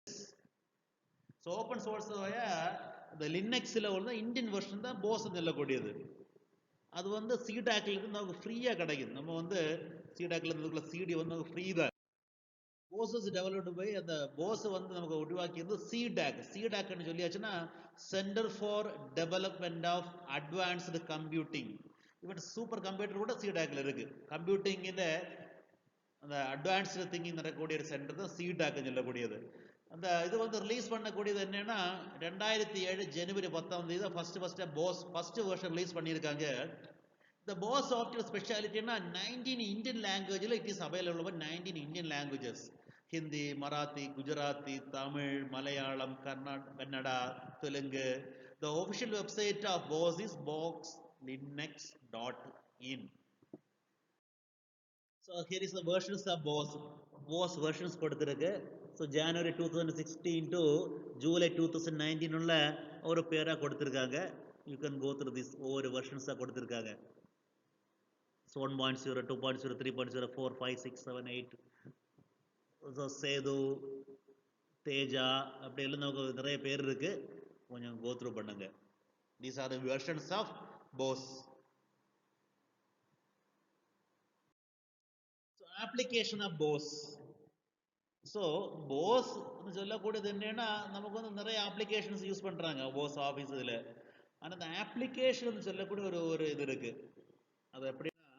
So open source இந்த லினக்ஸில் உள்ள Indian version தான் போஸ் சொல்லக்கூடியது. அது வந்து சிடாக்ல இருந்து நமக்கு ஃப்ரீயாக கிடைக்குது. நம்ம வந்து சிடாக்ல இருந்துக்குள்ள சிடி வந்து நமக்கு ஃப்ரீ தான். போஸ் இஸ் டெவலப்டு பை அந்த போஸ் வந்து நமக்கு உருவாக்கியது சிடாக். சிடாக்னு சொல்லியாச்சுன்னா centre for development of advanced computing. இப்போ சூப்பர் கம்ப்யூட்டர் கூட சிடாக்ல இருக்கு. கம்ப்யூட்டிங்கில் அந்த அட்வான்ஸ்டு திங்கிங் நடக்கக்கூடிய ஒரு சென்டர் தான் சிடாக்னு சொல்லக்கூடியது. அந்த இது வந்து ரிலீஸ் பண்ணக்கூடியது என்னன்னா 2007 ஜனவரி 10 ஃபர்ஸ்ட் போஸ் வெர்ஷன் ரிலீஸ் பண்ணியிருக்காங்க. இந்த போஸ் சாஃப்ட்வேர் ஸ்பெஷாலிட்டின்னா 19 இந்தியன் லாங்குவேஜில் it is available by 19 Indian languages. Hindi, Marathi, Gujarati, Tamil, Malayalam, Kannada, Telugu. The official website of BOS is boxlinux.in. So here is the versions of BOS versions கொடுத்திருக்கு. ஸோ ஜனவரி 2016 to ஜூலை 2019 உள்ள ஒரு பேராக கொடுத்துருக்காங்க. You can go through this, ஒவ்வொரு வெர்ஷன்ஸாக கொடுத்துருக்காங்க. So 1.0, 2.0, 3.0, 4, 5, 6, 7, 8. So Setu, Teja அப்படி எல்லாம் நமக்கு நிறைய பேர் இருக்கு, கொஞ்சம் கோ த்ரூ பண்ணுங்க. These are the versions of BOS. application of Bose. So BOSS சொல்லக்கூடியது என்னன்னா நமக்கு வந்து நிறைய அப்ளிகேஷன்ஸ் யூஸ் பண்றாங்க போஸ் ஆஃபீஸ் இதில். ஆனால் அந்த அப்ளிகேஷன் சொல்லக்கூடிய ஒரு இது இருக்கு. அது எப்படின்னா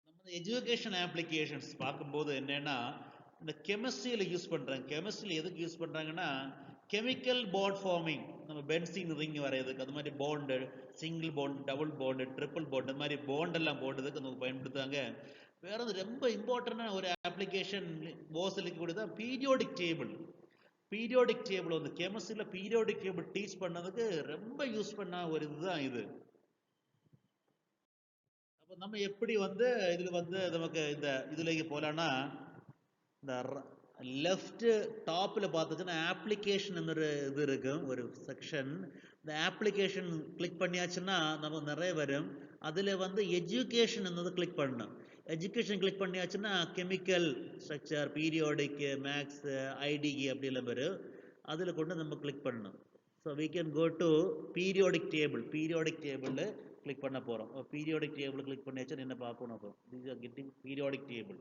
நம்ம எஜுகேஷன் அப்ளிகேஷன்ஸ் பார்க்கும்போது என்னன்னா இந்த கெமிஸ்ட்ரியில் யூஸ் பண்றாங்க. கெமிஸ்ட்ரியில் எதுக்கு யூஸ் பண்றாங்கன்னா கெமிக்கல் பாண்ட் ஃபார்மிங், நம்ம பென்சின் ரிங் வரையதுக்கு, அது மாதிரி bond, single bond, double bond, triple bond, அந்த மாதிரி பாண்ட் எல்லாம் போடுறதுக்கு நமக்கு பயன்படுத்தாங்க. வேற ரொம்ப இம்பார்ட்டன்டான ஒரு அப்ளிகேஷன் போஸில் இருக்கக்கூடியது பீரியோடிக் டேபிள். பீரியோடிக் டேபிள் வந்து கெமிஸ்ட்ரியில் பீரியோடிக் டேபிள் டீச் பண்ணதுக்கு ரொம்ப யூஸ் பண்ண ஒரு இதுதான் இது. அப்போ நம்ம எப்படி வந்து இதில் வந்து நமக்கு இந்த இதுல போலான்னா இந்த லெஃப்ட் டாப்பில் பார்த்துச்சுன்னா ஆப்ளிகேஷன் ஒரு இது இருக்கும், ஒரு செக்ஷன். இந்த ஆப்ளிகேஷன் கிளிக் பண்ணியாச்சுன்னா நமக்கு நிறைய வரும். அதில் வந்து எஜுகேஷன் என்னது கிளிக் பண்ணணும். எஜுகேஷன் கிளிக் பண்ணியாச்சுன்னா chemical structure, periodic, maths, IDE அப்படிலாம் வரும். அதில் கொண்டு நம்ம கிளிக் பண்ணணும். So we can go to periodic table. Periodic டேபிளில் கிளிக் பண்ண போகிறோம். பீரியோடிக் டேபிள் கிளிக் பண்ணியாச்சுன்னா என்ன பார்க்கணும்? அப்போ these are getting periodic table.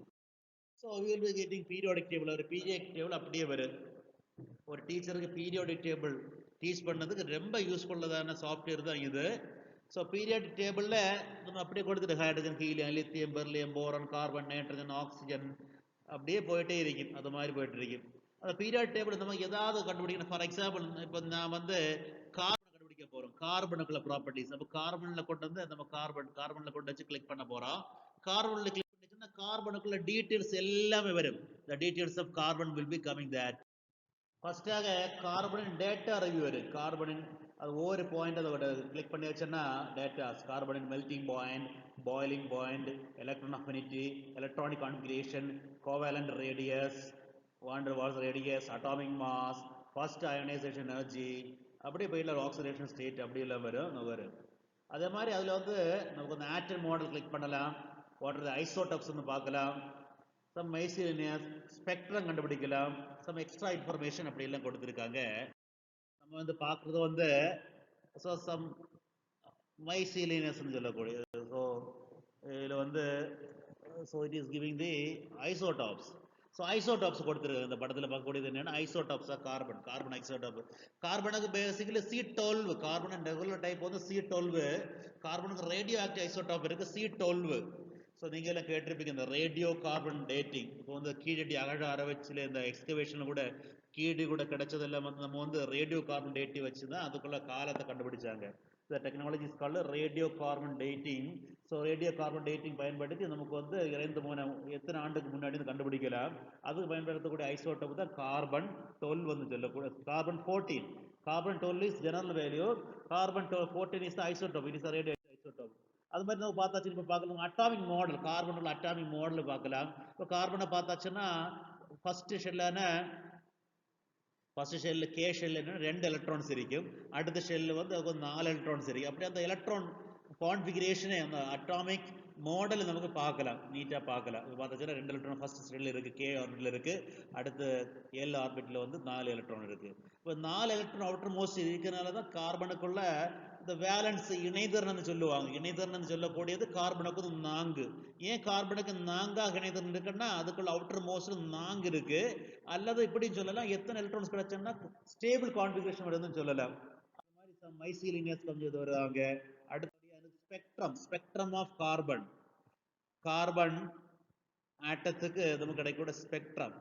So we will be getting periodic table. ஒரு பீரியோடிக் டேபிள் அப்படியே வரும். ஒரு டீச்சருக்கு பீரியோடிக் டேபிள் டீச் பண்ணதுக்கு ரொம்ப யூஸ்ஃபுல்லான சாஃப்ட்வேர் தான் இது. ஸோ பீரியாடிக் டேபிளில் நம்ம அப்படியே கொடுத்துட்டு hydrogen, helium, lithium, beryllium, boron, carbon, nitrogen, oxygen அப்படியே போயிட்டே இருக்கும். அது மாதிரி போயிட்டு இருக்கும். அந்த பீரியாடிக் டேபிள் நம்ம ஏதாவது கண்டுபிடிக்கணும். ஃபார் எக்ஸாம்பிள் இப்போ நான் வந்து கார்பன் கண்டுபிடிக்க போகிறோம். கார்பனுக்குள்ள ப்ராப்பர்ட்டிஸ். அப்போ கார்பனில் கொண்டு வந்து நம்ம கார்பனில் கொண்டு வச்சு கிளிக் பண்ண போகிறோம். கார்பனில் கிளிக் பண்ணிச்சுன்னா கார்பனுக்குள்ள டீட்டெயில்ஸ் எல்லாமே வரும். The details of carbon will be coming that. ஃபர்ஸ்டாக கார்பனின் டேட்டா ரிவ்யூ வரும். கார்பனின் அது ஒவ்வொரு பாயிண்ட் அதோட கிளிக் பண்ணி வச்சோன்னா டேட்டாஸ், கார்பனின் melting point, boiling point, electron affinity, electronic configuration, covalent radius, van der Waals radius, atomic mass, first ionisation energy, அப்படியே போயிடல ஆக்சிடேஷன் ஸ்டேட் அப்படி எல்லாம் வரும். அதே மாதிரி அதில் வந்து நமக்கு அந்த ஆட்டம் மாடல் கிளிக் பண்ணலாம். வாட்டர் ஐசோடப்ஸ் பார்க்கலாம். சம் மைசிலினியஸ் ஸ்பெக்ட்ரம் கண்டுபிடிக்கலாம். சம் எக்ஸ்ட்ரா இன்ஃபர்மேஷன் அப்படி எல்லாம் கொடுத்துருக்காங்க. நம்ம வந்து பார்க்குறது வந்து ஸோ சம் மைசிலினியஸ்ன்னு சொல்லக்கூடியது. ஸோ இதில் வந்து so it is giving the isotopes. So isotopes கொடுத்துருக்கு. இந்த படத்தில் பார்க்கக்கூடியது என்னென்னா ஐசோடாப்ஸாக கார்பன் ஐசோடாப். கார்பனுக்கு basically C12. Carbon regular type வந்து C12. கார்பனுக்கு ரேடியோ ஆக்டிவ் ஐசோடாப் இருக்குது C12. ஸோ நீங்கள் எல்லாம் கேட்டிருப்பீங்க இந்த ரேடியோ கார்பன் டேட்டிங். இப்போ வந்து கீழடி ஆராய்ச்சியில் இந்த எக்ஸ்கவேஷனில் கூட கீழடி கூட கிடைச்சதெல்லாம் வந்து நம்ம வந்து ரேடியோ கார்பன் டேட்டிங் வச்சு தான் அதுக்குள்ள காலத்தை கண்டுபிடிச்சாங்க. இந்த technology is called radio carbon dating. So radio carbon dating பயன்படுத்தி நமக்கு வந்து எத்தனை ஆண்டுக்கு முன்னாடி கண்டுபிடிக்கலாம். அதுக்கு பயன்படுத்தக்கூடிய ஐசோடோப் தான் கார்பன் 12 வந்து சொல்லக்கூடிய carbon 14. Carbon 12 is general value. Carbon 14 is isotope. It is radio isotope. அது மாதிரி நம்ம பார்த்தாச்சு. இப்போ பார்க்கலாம் அட்டாமிக் மாடல். கார்பனில் அட்டாமிக் மாடல் பார்க்கலாம். இப்போ கார்பனை பார்த்தாச்சுன்னா ஃபர்ஸ்ட் ஷெல்லு கே ஷெல் என்ன 2 எலக்ட்ரான்ஸ் இருக்கும். அடுத்த ஷெல்லு வந்து 4 எலக்ட்ரான்ஸ் இருக்கு. அப்படி அந்த எலக்ட்ரான் கான்ஃபிகரேஷனே அந்த அட்டாமிக் மாடல் நமக்கு பார்க்கலாம், நீட்டாக பார்க்கலாம். இது பார்த்தாச்சுன்னா 2 எலக்ட்ரான் ஃபர்ஸ்ட் ஷெல் இருக்குது, கே ஆர்பிட்டில் இருக்குது. அடுத்து எல் ஆர்பிட்டில் வந்து 4 எலக்ட்ரான் இருக்குது. இப்போ 4 எலக்ட்ரான் அவுட்டர் மோஸ்ட் இருக்கிறதுனால தான் கார்பனுக்குள்ள இந்த வேலன்ஸ் இணைதர்னு சொல்லுவாங்க. இணைதர்னு சொல்லக்கூடியது கார்பனுக்கு 4. ஏன் கார்பனுக்கு 4ஆக இணைதர்னு இருக்குன்னா அதுக்குள்ள அவுட்டர் மோஸ்ட் 4 இருக்கு. அல்லது இப்படி சொல்லலாம், எத்தனை எலக்ட்ரான்ஸ் கிடைச்சோம்னா ஸ்டேபிள் கான்ஃபிகரேஷன் வருதுன்னு சொல்லலாம். அது மாதிரி மைசிலினியஸ் கொஞ்சம் வருவாங்க. அடுத்தது ஸ்பெக்ட்ரம் ஆஃப் கார்பன் ஆட்டத்துக்கு நமக்கு கிடைக்கூட ஸ்பெக்ட்ரம்.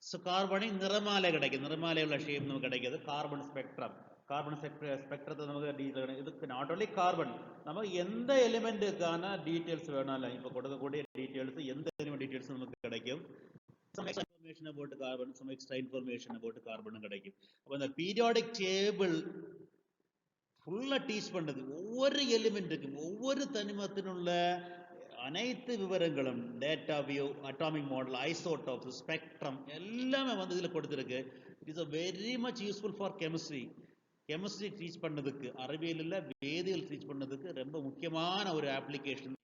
ஸோ கார்பனின் நிறமாலை கிடைக்கும். நிறமாலை உள்ள ஷேப் நமக்கு கிடைக்கிது கார்பன் ஸ்பெக்ட்ரம். கார்பன் ஸ்பெக்ட்ரத்தை நமக்கு இதுக்கு நாட் ஓன்லி கார்பன், நமக்கு எந்த எலிமெண்ட்டுக்கான டீட்டெயில்ஸ் வேணாலும் இப்போ கொடுக்கக்கூடிய டீட்டெயில்ஸ் எந்த எலிமெண்ட் டீட்டெயில்ஸ் நமக்கு கிடைக்கும். some extra information about carbon, some extra information about carbon கிடைக்கும். அப்போ இந்த பீரியாடிக் டேபிள் ஃபுல்லாக டீச் பண்ணுறது ஒவ்வொரு எலிமெண்ட்டுக்கும் ஒவ்வொரு தனிமத்தினுள்ள அனைத்து விவரங்களும், data view, atomic model, isotopes, spectrum எல்லாமே வந்து இதில் கொடுத்துருக்கு. It is a very much useful for chemistry teach பண்ணதுக்கு, அறிவியலில் வேதியியல் டீச் பண்ணதுக்கு ரொம்ப முக்கியமான ஒரு அப்ளிகேஷன்.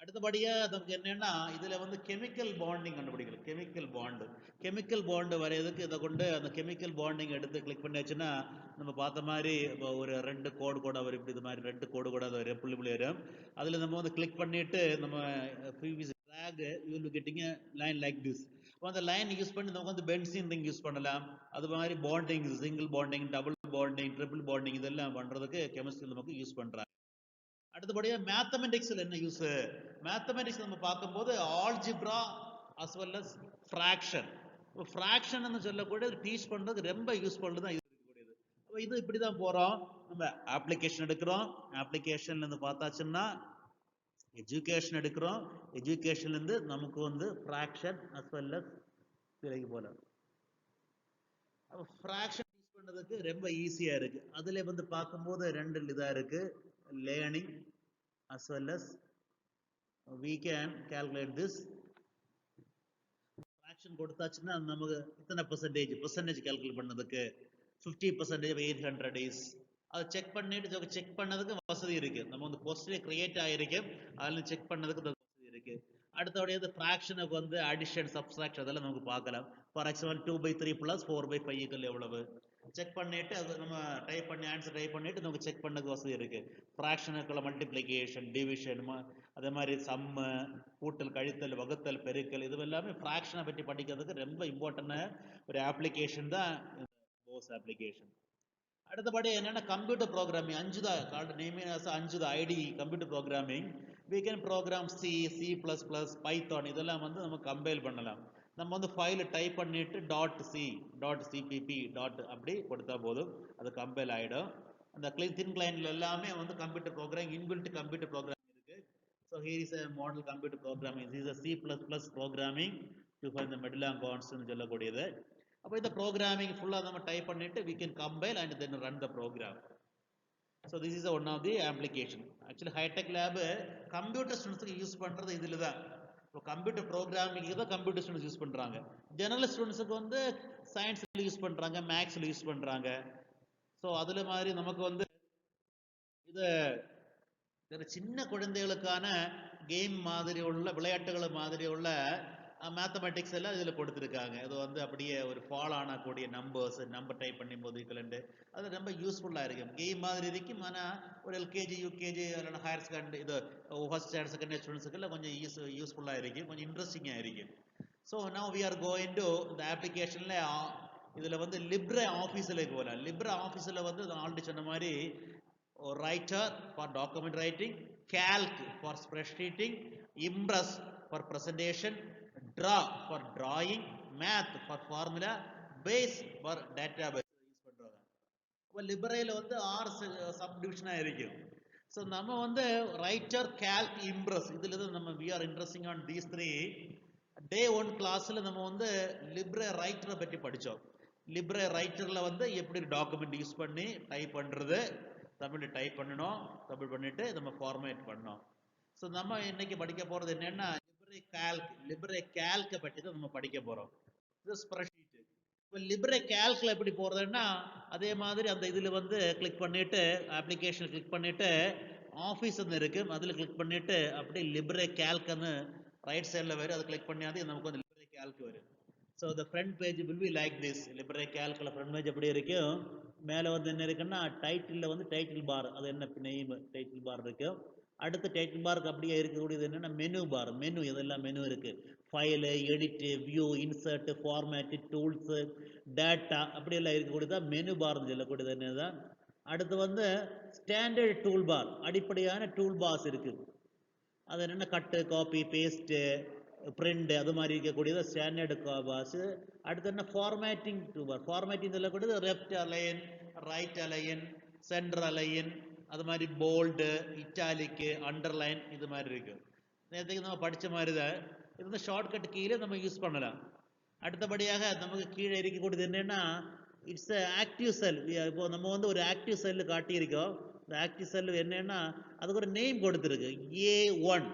அடுத்தபடியா நமக்கு என்னன்னா இதுல வந்து கெமிக்கல் பாண்டிங் கண்டுபிடிக்கணும். கெமிக்கல் பாண்டு வரையறதுக்கு இதை கொண்டு அந்த கெமிக்கல் பாண்டிங் எடுத்து கிளிக் பண்ணியாச்சுன்னா நம்ம பார்த்த மாதிரி இப்போ ஒரு ரெண்டு கோடு வரும். இப்படி இது மாதிரி ரெண்டு கோடு அது வரும், புள்ளி வரும். அதுல நம்ம வந்து கிளிக் பண்ணிட்டு நம்ம drag you will be getting a line like this. இப்போ அந்த லைன் யூஸ் பண்ணி நமக்கு வந்து பென்சீன் ரிங் யூஸ் பண்ணலாம். அது மாதிரி bonding, single bonding, double bonding, triple bonding இதெல்லாம் பண்றதுக்கு கெமிஸ்ட்ரி நமக்கு யூஸ் பண்றாங்க. அடுத்தபடியா மேத்தமெட்டிக்ஸ்ல என்ன யூஸ்? மேத்தமெட்டிக்ஸ் நம்ம பார்க்கும்போது algebra as well as fraction. Fraction சொல்லக்கூடியது டீச் பண்றது ரொம்ப யூஸ்ஃபுல் தான் இருக்கக்கூடியது. அப்போ இது இப்படிதான் போறோம். நம்ம அப்ளிகேஷன் எடுக்கிறோம். அப்ளிகேஷன்ல இருந்து பார்த்தாச்சுன்னா எஜுகேஷன் எடுக்கிறோம். எஜுகேஷன்ல இருந்து நமக்கு வந்து ஃப்ராக்ஷன் அஸ் வெல் அஸ் பிறகு போல. அப்போ ஃப்ராக்ஷன் டீச் பண்றதுக்கு ரொம்ப ஈஸியா இருக்கு. அதுல வந்து பார்க்கும்போது ரெண்டு இதா இருக்கு, learning as well as we can calculate this. fraction கொடுத்தாச்சுன்னா நமக்கு இத்தனை percentage calculate பண்ணதுக்கு 50% of 800 is அதை செக் பண்ணிட்டு செக் பண்ணதுக்கு வசதி இருக்கு. நம்ம வந்து கொஸ்டின் கிரியேட் ஆயிருக்கு, அதில் செக் பண்ணதுக்கு வசதி இருக்கு. அடுத்தபடியாக ஃப்ராக்ஷனுக்கு வந்து அடிஷன், சப்ஸ்ட்ராக்ஷன் அதெல்லாம் நமக்கு பார்க்கலாம். ஃபார் எக்ஸாம்பிள் 2/3 + 4/5 எவ்வளவு செக் பண்ணிட்டு அது நம்ம டைப் பண்ணி ஆன்சர் டைப் பண்ணிட்டு நமக்கு செக் பண்ணதுக்கு வசதி இருக்கு. ஃப்ராக்ஷனுக்குள்ள மல்டிப்ளிகேஷன், டிவிஷன், அதே மாதிரி சம்மு, கூட்டல், கழித்தல், வகுத்தல், பெருக்கல் இது எல்லாமே ஃப்ராக்ஷனை பற்றி படிக்கிறதுக்கு ரொம்ப இம்பார்ட்டன்ட் ஒரு அப்ளிகேஷன் தான் போஸ் அப்ளிகேஷன். அடுத்தபடி என்னன்னா computer programming. Called naming as ID computer programming. we can program C, C++, Python இதெல்லாம் வந்து நம்ம கம்பைல் பண்ணலாம். நம்ம வந்து ஃபைல் டைப் பண்ணிட்டு .c.cpp. அப்படி கொடுத்தா போதும், அது கம்பைல் ஆயிடும். அந்த தின் கிளைன்ல எல்லாமே வந்து computer program, inbuilt computer program இருக்கு. So here is a model computer programming. This is a C++ programming to find the Madelung constant சொல்லக்கூடியது. அப்போ இந்த ப்ரோக்ராமிங் ஃபுல்லா நம்ம டைப் பண்ணிட்டு we can compile and then run the program. So this is one of the application. Actually high-tech lab computer ஸ்டூடெண்ட்ஸ்க்கு use பண்றது இதுல தான். இப்போ கம்ப்யூட்டர் ப்ரோக்ராமிங் தான் கம்ப்யூட்டர் ஸ்டூடெண்ட்ஸ் யூஸ் பண்றாங்க. ஜெனரல் ஸ்டூடெண்ட்ஸ்க்கு வந்து சயின்ஸ்ல யூஸ் பண்றாங்க, மேக்ஸ்ல யூஸ் பண்றாங்க. ஸோ அதுல மாதிரி நமக்கு வந்து இது சின்ன குழந்தைகளுக்கான கேம் மாதிரி உள்ள விளையாட்டுகள் மாதிரி உள்ள மேத்தமெட்டிக்ஸ் எல்லாம் இதில் கொடுத்துருக்காங்க. இது வந்து அப்படியே ஒரு ஃபாலோ ஆனக்கூடிய நம்பர் டைப் பண்ணும்போது கலண்டு அது ரொம்ப யூஸ்ஃபுல்லாக இருக்கும். கேம் மாதிரி இருக்கும். ஆனால் ஒரு எல்கேஜி, யூகேஜி இல்லைன்னா ஹையர் செகண்டரி இது ஃபர்ஸ்ட் ஸ்டாண்டர்ட் செகண்டரி ஸ்டூடெண்ட்ஸுக்கெல்லாம் கொஞ்சம் யூஸ்ஃபுல்லாக இருக்கும், கொஞ்சம் இன்ட்ரெஸ்டிங்காக இருக்கும். So now we are going to இந்த அப்ளிகேஷனில் இதில் வந்து லிப்ரே ஆஃபீஸில் போகலாம். லிப்ரே ஆஃபீஸில் வந்து ஆல்ரெடி சொன்ன மாதிரி writer for document writing, calc for spreadsheeting, impress for presentation, draw for drawing, math for formula, base for database use பண்றாங்க. அப்ப லிபரேல வந்து 6 சப்டிவிஷனா இருக்கு. ஸோ நம்ம வந்து ரைட்டர், கால்க், இம்ப்ரெஸ் இதுல இருந்து நம்ம we are interesting on these three. Day 1 கிளாஸ்ல நம்ம வந்து லிப்ரே ரைட்டரை பற்றி படிச்சோம். லிப்ரே ரைட்டர்ல வந்து எப்படி டாக்குமெண்ட் யூஸ் பண்ணி டைப் பண்றது, தமிழ் டைப் பண்ணணும், தமிழ் பண்ணிட்டு நம்ம ஃபார்மேட் பண்ணோம். ஸோ நம்ம இன்னைக்கு படிக்க போறது என்னன்னா லிப்ரே கால்க பற்றி தான் நம்ம படிக்க போறோம். இது ஸ்ப்ரெட்ஷீட். இப்போ லிப்ரே கால்க்ல எப்படி போறதுன்னா அதே மாதிரி அந்த இதுல வந்து கிளிக் பண்ணிட்டு அப்ளிகேஷன் கிளிக் பண்ணிட்டு ஆஃபீஸ் இருக்கு, அதில் கிளிக் பண்ணிட்டு அப்படி லிப்ரே கால்க்னு ரைட் சைடில் வரும், அதை கிளிக் பண்ணியாவது நமக்கு வந்து லிப்ரே கால்க் வரும். So the front page will be like this. Libre கால்க்ல ஃப்ரண்ட் பேஜ் எப்படி இருக்கும், மேலே வந்து என்ன இருக்குன்னா டைட்டிலில் வந்து டைட்டில் பார், அது என்ன நேம் டைட்டில் பார் இருக்கு. அடுத்த டைட்டில் பாருக்கு அப்படியே இருக்கக்கூடியது என்னன்னா மெனு பார். இதெல்லாம் மெனு இருக்கு. File, edit, view, insert, format, tools, data அப்படியெல்லாம் இருக்கக்கூடியதா மெனு பார்னு சொல்லக்கூடியது என்னதான். அடுத்து வந்து ஸ்டாண்டர்ட் டூல் பார், அடிப்படையான டூல் பார்ஸ் இருக்கு. அது என்னென்ன கட்டு, காப்பி, பேஸ்ட்டு, பிரிண்ட் அது மாதிரி இருக்கக்கூடியது ஸ்டாண்டர்டு பார்ஸ். அடுத்து என்ன ஃபார்மேட்டிங் டூல் பார். ஃபார்மேட்டிங் சொல்லக்கூடியது left align, right align, centre align, அது மாதிரி போல்டு, இட்டாலிக்கு, அண்டர்லைன் இது மாதிரி இருக்கு. நேரத்துக்கு நம்ம படித்த மாதிரி தான். இது வந்து ஷார்ட்கட் கீழே நம்ம யூஸ் பண்ணலாம். அடுத்தபடியாக நமக்கு கீழே இருக்கக்கூடியது என்னன்னா இட்ஸ் ஆக்டிவ் செல். இப்போ நம்ம வந்து ஒரு ஆக்டிவ் செல்லு காட்டியிருக்கோம். இந்த ஆக்டிவ் செல் என்னன்னா அதுக்கு ஒரு நேம் கொடுத்துருக்கு, A1.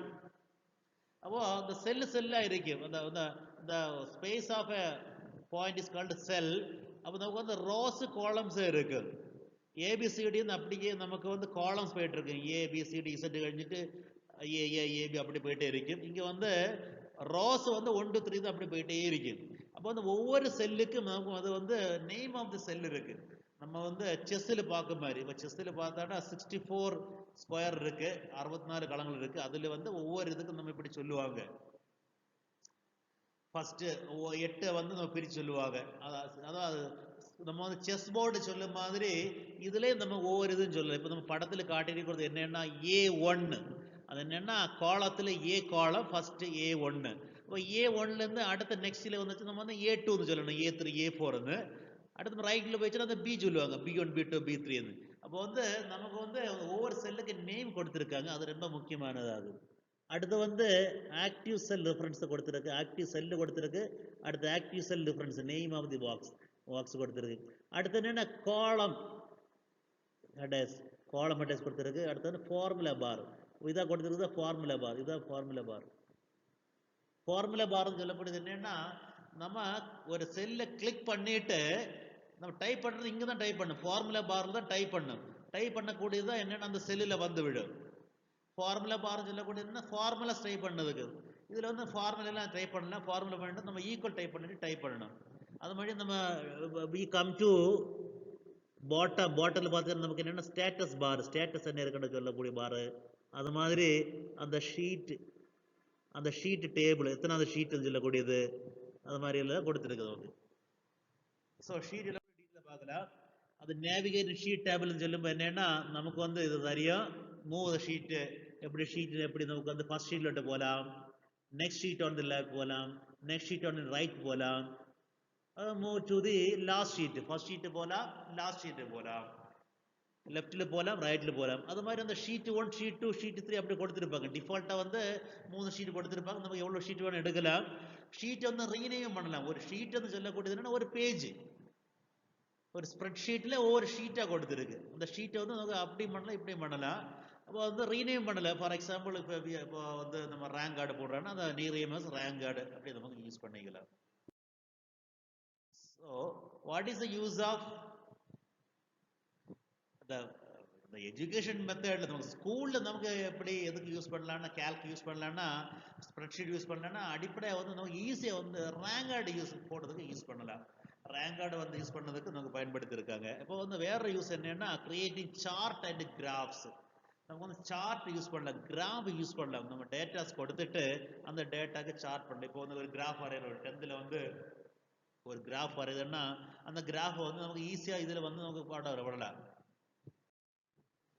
அப்போ அந்த செல்லா இருக்கும். அந்த space of a point is called cell. அப்போ நமக்கு வந்து ரோஸ், காலம்ஸ் இருக்கு. ஏபிசிடி அப்படியே நமக்கு வந்து காலம்ஸ் போயிட்டு இருக்கு. ஏபிசிடி இசட் கழிஞ்சிட்டு ஏபி அப்படி போயிட்டே இருக்கும். இங்க வந்து ரோஸ் வந்து 1 to 3 தான் அப்படி போயிட்டே இருக்கும். அப்போ வந்து ஒவ்வொரு செல்லுக்கும் நமக்கு அது வந்து நேம் ஆஃப் த செல் இருக்கு. நம்ம வந்து செஸ்ஸில் பார்க்க மாதிரி, இப்போ செஸ்ஸில் பார்த்தாட்டா 64 ஸ்கொயர் இருக்கு, 64 களங்கள் இருக்கு. அதுல வந்து ஒவ்வொரு இதுக்கும் நம்ம இப்படி சொல்லுவாங்க. ஃபர்ஸ்ட் 8 வந்து நம்ம பிரிச்சு சொல்லுவாங்க. அதாவது நம்ம வந்து செஸ் போர்டு சொல்லும் மாதிரி இதுலயே நம்ம ஒவ்வொரு இதுவும் சொல்லலாம். இப்போ நம்ம படத்துல காட்டியிருக்கிறது என்னன்னா A1, அது என்னன்னா காலத்துல ஏ காலம் ஃபர்ஸ்ட் A1. இப்போ A1ல இருந்து அடுத்த நெக்ஸ்ட்ல வந்துச்சு நம்ம வந்து A2 சொல்லணும், A3, A4. அடுத்து ரைட்ல போயிடுச்சுன்னா அந்த பி சொல்லுவாங்க, B1, B2, B3. அப்போ வந்து நமக்கு வந்து ஒவ்வொரு செல்லுக்கு நேம் கொடுத்துருக்காங்க, அது ரொம்ப முக்கியமானது. அது அடுத்து வந்து ஆக்டிவ் செல் ரெஃபரன்ஸ் கொடுத்துருக்கு, ஆக்டிவ் செல் கொடுத்துருக்கு. அடுத்து active cell reference name of the box கொடுத்துருக்கு. அடுத்து என்னன்னா காலம் ஹெடர்ஸ், காலம் ஹெடர்ஸ் கொடுத்துருக்கு. அடுத்து வந்து ஃபார்முலா பார், இதாக கொடுத்துருக்கு ஃபார்முலா பார், இதான் ஃபார்முலா பார். ஃபார்முலா பார்னு சொல்லக்கூடியது என்னன்னா நம்ம ஒரு செல்லை கிளிக் பண்ணிட்டு நம்ம டைப் பண்றது இங்க தான் டைப் பண்ணும், ஃபார்முலா பார்ல தான் டைப் பண்ணும். டைப் பண்ணக்கூடியதான் என்னன்னா அந்த செல்லில் வந்து விடும். ஃபார்முலா பார் சொல்லக்கூடியதுன்னா ஃபார்முலாஸ் டைப் பண்ணதுக்கு. இதில் வந்து ஃபார்முலா எல்லாம் டைப் பண்ணலாம், ஃபார்முலா பண்ணிட்டு நம்ம ஈக்குவல் டைப் பண்ணிட்டு டைப் பண்ணணும். அது மாதிரி நம்ம வி கம் டு பாட்டில் பார்த்து நமக்கு என்னென்ன ஸ்டேட்டஸ் பார், ஸ்டேட்டஸ் என்ன இருக்குன்னு சொல்லக்கூடிய பாரு. அது மாதிரி அந்த ஷீட் டேபிள் எத்தனாவது ஷீட்னு சொல்லக்கூடியது, அது மாதிரி எல்லாம் கொடுத்துருக்குது நமக்கு. ஸோ ஷீட் எல்லாம் டீட்டெயிலாக பார்க்கலாம். அது நேவிகேட் ஷீட் டேபிள்னு சொல்லும்போது என்னன்னா நமக்கு வந்து இது தெரியும். மூவ் ஷீட்டு எப்படி ஷீட் எப்படி நமக்கு வந்து ஃபர்ஸ்ட் ஷீட்ல போகலாம், next sheet on the left போகலாம், next sheet on the right போகலாம், move to the last sheet, first sheet போகலாம், லாஸ்ட் ஷீட் போகலாம், லெஃப்ட்ல போகலாம், ரைட்ல போகலாம். அது மாதிரி அந்த ஷீட் 1, ஷீட் 2, ஷீட் 3 அப்படி கொடுத்துருப்பாங்க. டிஃபால்ட்டா வந்து 3 ஷீட் கொடுத்துருப்பாங்க. நம்ம எவ்வளவு ஷீட் வேணும் எடுக்கலாம். ஷீட் வந்து ரீநேம் பண்ணலாம். ஒரு ஷீட் வந்து சொல்லக்கூடியது என்னன்னா ஒரு பேஜ், ஒரு ஸ்ப்ரெட் ஷீட்ல ஒவ்வொரு ஷீட்டா கொடுத்துருக்கு. அந்த ஷீட்டை வந்து நமக்கு அப்படி பண்ணலாம், இப்படி பண்ணலாம். அப்போ வந்து ரீநேம் பண்ணல. ஃபார் எக்ஸாம்பிள் இப்போ வந்து நம்ம ரேங்க் கார்டு போடுறோன்னா அந்த ரீநேம் ரேங்க் கார்டு அப்படி நமக்கு யூஸ் பண்ணிக்கலாம். So what is the use of the education மெத்தட்ல நமக்கு ஸ்கூல்ல நமக்கு எப்படி எதுக்கு யூஸ் பண்ணலாம்னா, கேல்க் யூஸ் பண்ணலாம்னா, ஸ்ப்ரெட்ஷீட் யூஸ் பண்ணலாம்னா, அடிப்படையாக வந்து நமக்கு ஈஸியாக வந்து ரேங்க் கார்டு யூஸ் போடுறதுக்கு யூஸ் பண்ணலாம். ரேங்க் கார்டு வந்து யூஸ் பண்ணதுக்கு நமக்கு பயன்படுத்தி இருக்காங்க. இப்போ வந்து வேற யூஸ் என்னன்னா கிரியேட்டிங் சார்ட் அண்ட் கிராஃப்ஸ். நமக்கு வந்து சார்ட் யூஸ் பண்ணலாம், கிராஃப் யூஸ் பண்ணலாம். நம்ம டேட்டாஸ் கொடுத்துட்டு அந்த டேட்டாக்கு சார்ட் பண்ணலாம். இப்போ வந்து ஒரு கிராஃப் வரைகிற, ஒரு 10th வந்து ஒரு கிராஃப் வரையுதுன்னா அந்த கிராஃப் வந்து நமக்கு ஈஸியாக இதில் வந்து நமக்கு பாடம் வரலாம்.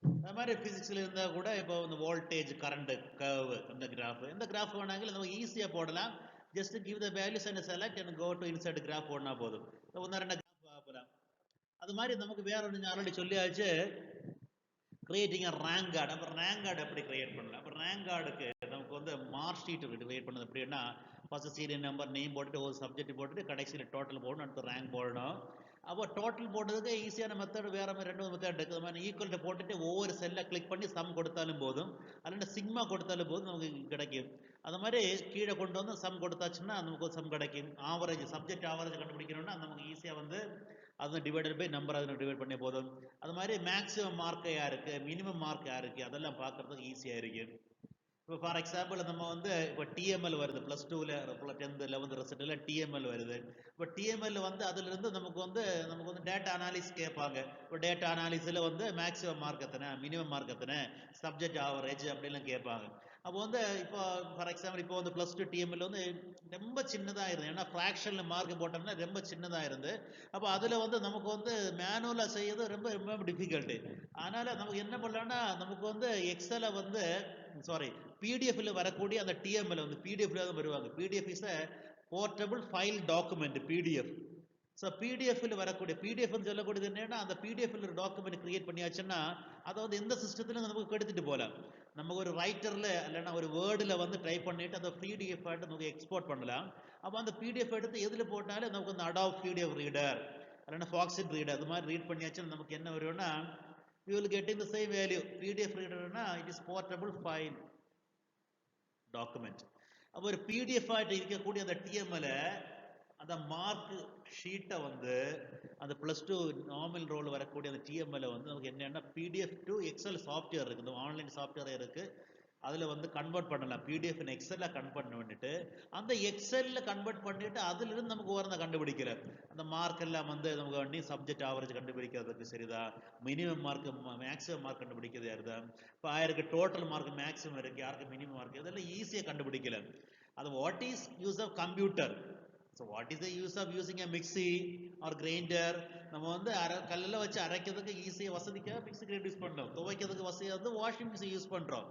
அது மாதிரி பிசிக்ஸ்ல இருந்தா கூட இப்போ இந்த வோல்டேஜ் கரண்ட் கர்வ், அந்த கிராஃப், எந்த கிராஃப் வேணாலும் நம்ம ஈஸியா போடலாம். Just give the values and select and go to insert graph போடனா போதும். ஒன்னு ரெண்டு கிராஃப் பார்க்கலாம். அது மாதிரி நமக்கு வேற ஒன்று ஆல்ரெடி சொல்லியாச்சு, கிரியேட்டிங் ரேங்க் கார்டு. அப்போ ரேங்க் கார்டு எப்படி கிரியேட் பண்ணலாம்? அப்போ ரேங்க் கார்டுக்கு நமக்கு வந்து மார்க் ஷீட் கிரியேட் பண்ணது அப்படின்னா ஃபர்ஸ்ட் சீரியல் நம்பர் நேம் போட்டுட்டு ஒரு சப்ஜெக்ட் போட்டுட்டு கடைசியில் டோட்டல் போடணும், அடுத்து ரேங்க் போடணும். அப்போ டோட்டல் போட்டதுக்கு ஈஸியான மெத்தட் வேற மாதிரி 2 மெத்தட் இருக்குது. மாதிரி ஈக்குவல் போட்டுட்டு ஒவ்வொரு செல்லை கிளிக் பண்ணி சம் கொடுத்தாலும் போதும், அல்லது சிக்மா கொடுத்தாலும் போதும் நமக்கு கிடைக்கும். அது மாதிரி கீழே கொண்டு வந்து சம் கொடுத்தாச்சுன்னா நமக்கு ஒரு சம் கிடைக்கும். ஆவரேஜ், சப்ஜெக்ட் ஆவரேஜ் கண்டுபிடிக்கணும்னா நமக்கு ஈஸியாக வந்து அது டிவைடட் பை நம்பர், அதை டிவைட் பண்ணி போதும். அது மாதிரி மேக்ஸிமம் மார்க் யாருக்கு, மினிமம் மார்க் யாருக்கு, அதெல்லாம் பார்க்கறதுக்கு ஈஸியாக இருக்கு. இப்போ ஃபார் எக்ஸாம்பிள் நம்ம வந்து இப்போ டிஎம்எல் வருது, +2ல 10th 11th ரிசல்ட்ல டிஎம்எல் வருது. இப்போ டிஎம்எல் வந்து அதுலேருந்து நமக்கு வந்து டேட்டா அனாலிசிஸ் கேட்பாங்க. இப்போ டேட்டா அனாலிசிஸில் வந்து மேக்ஸிமம் மார்க் எத்தனை, மினிமம் மார்க் எத்தனை, சப்ஜெக்ட் ஆவரேஜ் அப்படிலாம் கேட்பாங்க. அப்போ வந்து இப்போ ஃபார் எக்ஸாம்பிள் இப்போ வந்து +2 டிஎம்எல் வந்து ரொம்ப சின்னதாக இருந்து, ஏன்னா ஃப்ராக்ஷனில் மார்க் போட்டோம்னா ரொம்ப சின்னதாக இருந்து, அப்போ அதில் வந்து நமக்கு வந்து மேனுவலாக செய்யறது ரொம்ப ரொம்ப டிஃபிகல்ட்டு. அதனால் நமக்கு என்ன பண்ணலாம்னா, நமக்கு வந்து எக்ஸலை வந்து பிடிஎஃப்ல வரக்கூடிய அந்த டிஎம்எல் வந்து பிடிஎஃப்ல தான் வருவாங்க. PDF is a portable file document, PDF. ஸோ பிடிஎஃப்ல வரக்கூடிய பிடிஎஃப் சொல்லக்கூடியது என்னன்னா, அந்த பிடிஎஃப்ல ஒரு டாக்குமெண்ட் கிரியேட் பண்ணியாச்சுன்னா அதை வந்து எந்த சிஸ்டத்துல நமக்கு எடுத்துட்டு போகலாம். நம்ம ஒரு ரைட்டர்ல இல்லைன்னா ஒரு வேர்டில் வந்து டைப் பண்ணிட்டு அந்த பிடிஎஃப் ஆட்டு நமக்கு எக்ஸ்போர்ட் பண்ணலாம். அப்போ அந்த பிடிஎஃப் எடுத்து எதில் போட்டாலும் நமக்கு அந்த அடாப் பிடிஎஃப் ரீடர் இல்லைன்னா ஃபாக்ஸிட் ரீடர் அது மாதிரி ரீட் பண்ணியாச்சுன்னா நமக்கு என்ன வரும்னா, we will get in the same value. PDF reader na, it is portable file document. அப்போ ஒரு பிடிஎஃப் ஆகிட்டு இருக்கக்கூடிய அந்த டிஎம்எல் அந்த மார்க் ஷீட்டை வந்து அந்த +2 நார்மல் ரோல் வரக்கூடிய அந்த டிஎம்எல் வந்து நமக்கு என்னன்னா பிடிஎஃப் டு எக்ஸல் சாஃப்ட்வேர் இருக்குது, ஆன்லைன் சாஃப்ட்வேர் இருக்கு. அதில் வந்து கன்வெர்ட் பண்ணலாம். பிடிஎஃப் எக்ஸலில் கன்வெர்ட் பண்ணிட்டு அந்த எக்ஸலில் கன்வெர்ட் பண்ணிட்டு அதிலிருந்து நமக்கு வரதை கண்டுபிடிக்கல. அந்த மார்க் எல்லாம் வந்து நமக்கு வண்டி சப்ஜெக்ட் ஆவரேஜ் கண்டுபிடிக்கிறதுக்கு சரிதா, மினிமம் மார்க் மேக்ஸிமம் மார்க் கண்டுபிடிக்கிறது யாருதா, இப்போ 1000 டோட்டல் மார்க் மேக்ஸிமம் இருக்கு, யாருக்கு மினிமம் மார்க், இதெல்லாம் ஈஸியாக கண்டுபிடிக்கல. அது what is use of computer. So what is the use of using a mixie or grinder. நம்ம வந்து கல்லில் வச்சு அரைக்கிறதுக்கு ஈஸியாக வசதிக்காக மிக்சி கிரைண்டர் யூஸ் பண்ணுறோம். துவைக்கிறதுக்கு வசதியாக வந்து வாஷிங் மிஷின் யூஸ் பண்ணுறோம்.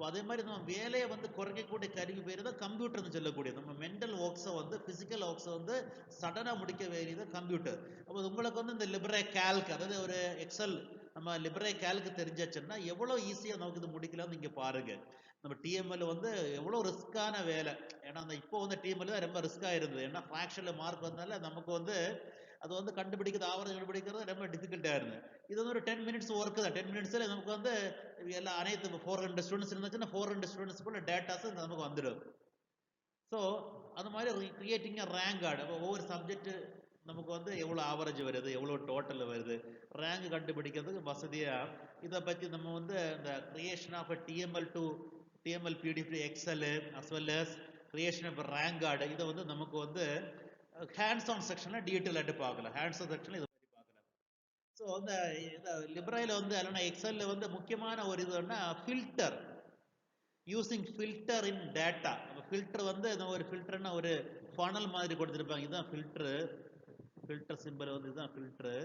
அதே மாதிரி நம்ம வேலையை வந்து குறைக்கக்கூடிய கருவி பேர் தான் கம்ப்யூட்டர்னு சொல்லக்கூடியது. நம்ம மென்டல் ஒர்க்ஸை வந்து பிசிக்கல் ஒர்க்ஸை வந்து சடனாக முடிக்க வேண்டியது கம்ப்யூட்டர். அப்போ உங்களுக்கு வந்து இந்த லிபரே கேல்க், அதாவது ஒரு எக்ஸல் நம்ம லிபரே கேல்க்கு தெரிஞ்சாச்சுன்னா எவ்வளோ ஈஸியாக நமக்கு இது முடிக்கலாம்னு நீங்கள் பாருங்க. நம்ம டிஎம்எல் வந்து எவ்வளோ ரிஸ்கான வேலை. ஏன்னா அந்த இப்போ வந்து டிஎம்எல் தான் ரொம்ப ரிஸ்காக இருந்தது. ஏன்னா ஃப்ராக்ஷனில் மார்க் வந்தால நமக்கு வந்து அது வந்து கண்டுபிடிக்கிறது, ஆவரேஜ் கண்டுபிடிக்கிறது ரொம்ப டிஃபிகல்ட்டாக இருந்தது. இது வந்து ஒரு 10 மினிட்ஸ் ஒர்க்கு தான். 10 மினிட்ஸில் நமக்கு வந்து எல்லாம் அனைத்து 400 ஸ்டூடெண்ட்ஸ் இருந்துச்சுன்னா 400 ஸ்டூடெண்ட்ஸ்க்குள்ள டேட்டாஸ் நமக்கு வந்துடும். ஸோ அது மாதிரி கிரியேட்டிங் ரேங்க் கார்டு. அப்போ ஒவ்வொரு சப்ஜெக்ட் நமக்கு வந்து எவ்வளோ ஆவரேஜ் வருது, எவ்வளோ டோட்டல் வருது, ரேங்க் கண்டுபிடிக்கிறதுக்கு வசதியாக இதை பற்றி நம்ம வந்து இந்த creation of DML to DML PDF Excel as well as creation of rank card, இதை வந்து நமக்கு வந்து ஹேண்ட்ஸ் ஆன் செக்ஷனில் டீட்டெயில் எடுத்து பார்க்கலாம். ஹேண்ட்ஸ் ஆன் செக்ஷனில் இதை பற்றி பார்க்கலாம். ஸோ அந்த லிபரையில் வந்து இல்லைன்னா எக்ஸலில் வந்து முக்கியமான ஒரு இதுன்னா ஃபில்டர், யூசிங் ஃபில்டர் இன் டேட்டா. ஃபில்டர் வந்து ஒரு ஃபில்டர்னா ஒரு ஃபனல் மாதிரி கொடுத்துருப்பாங்க. இதுதான் ஃபில்டரு, ஃபில்டர் சிம்பிள் வந்து இதுதான் ஃபில்டரு.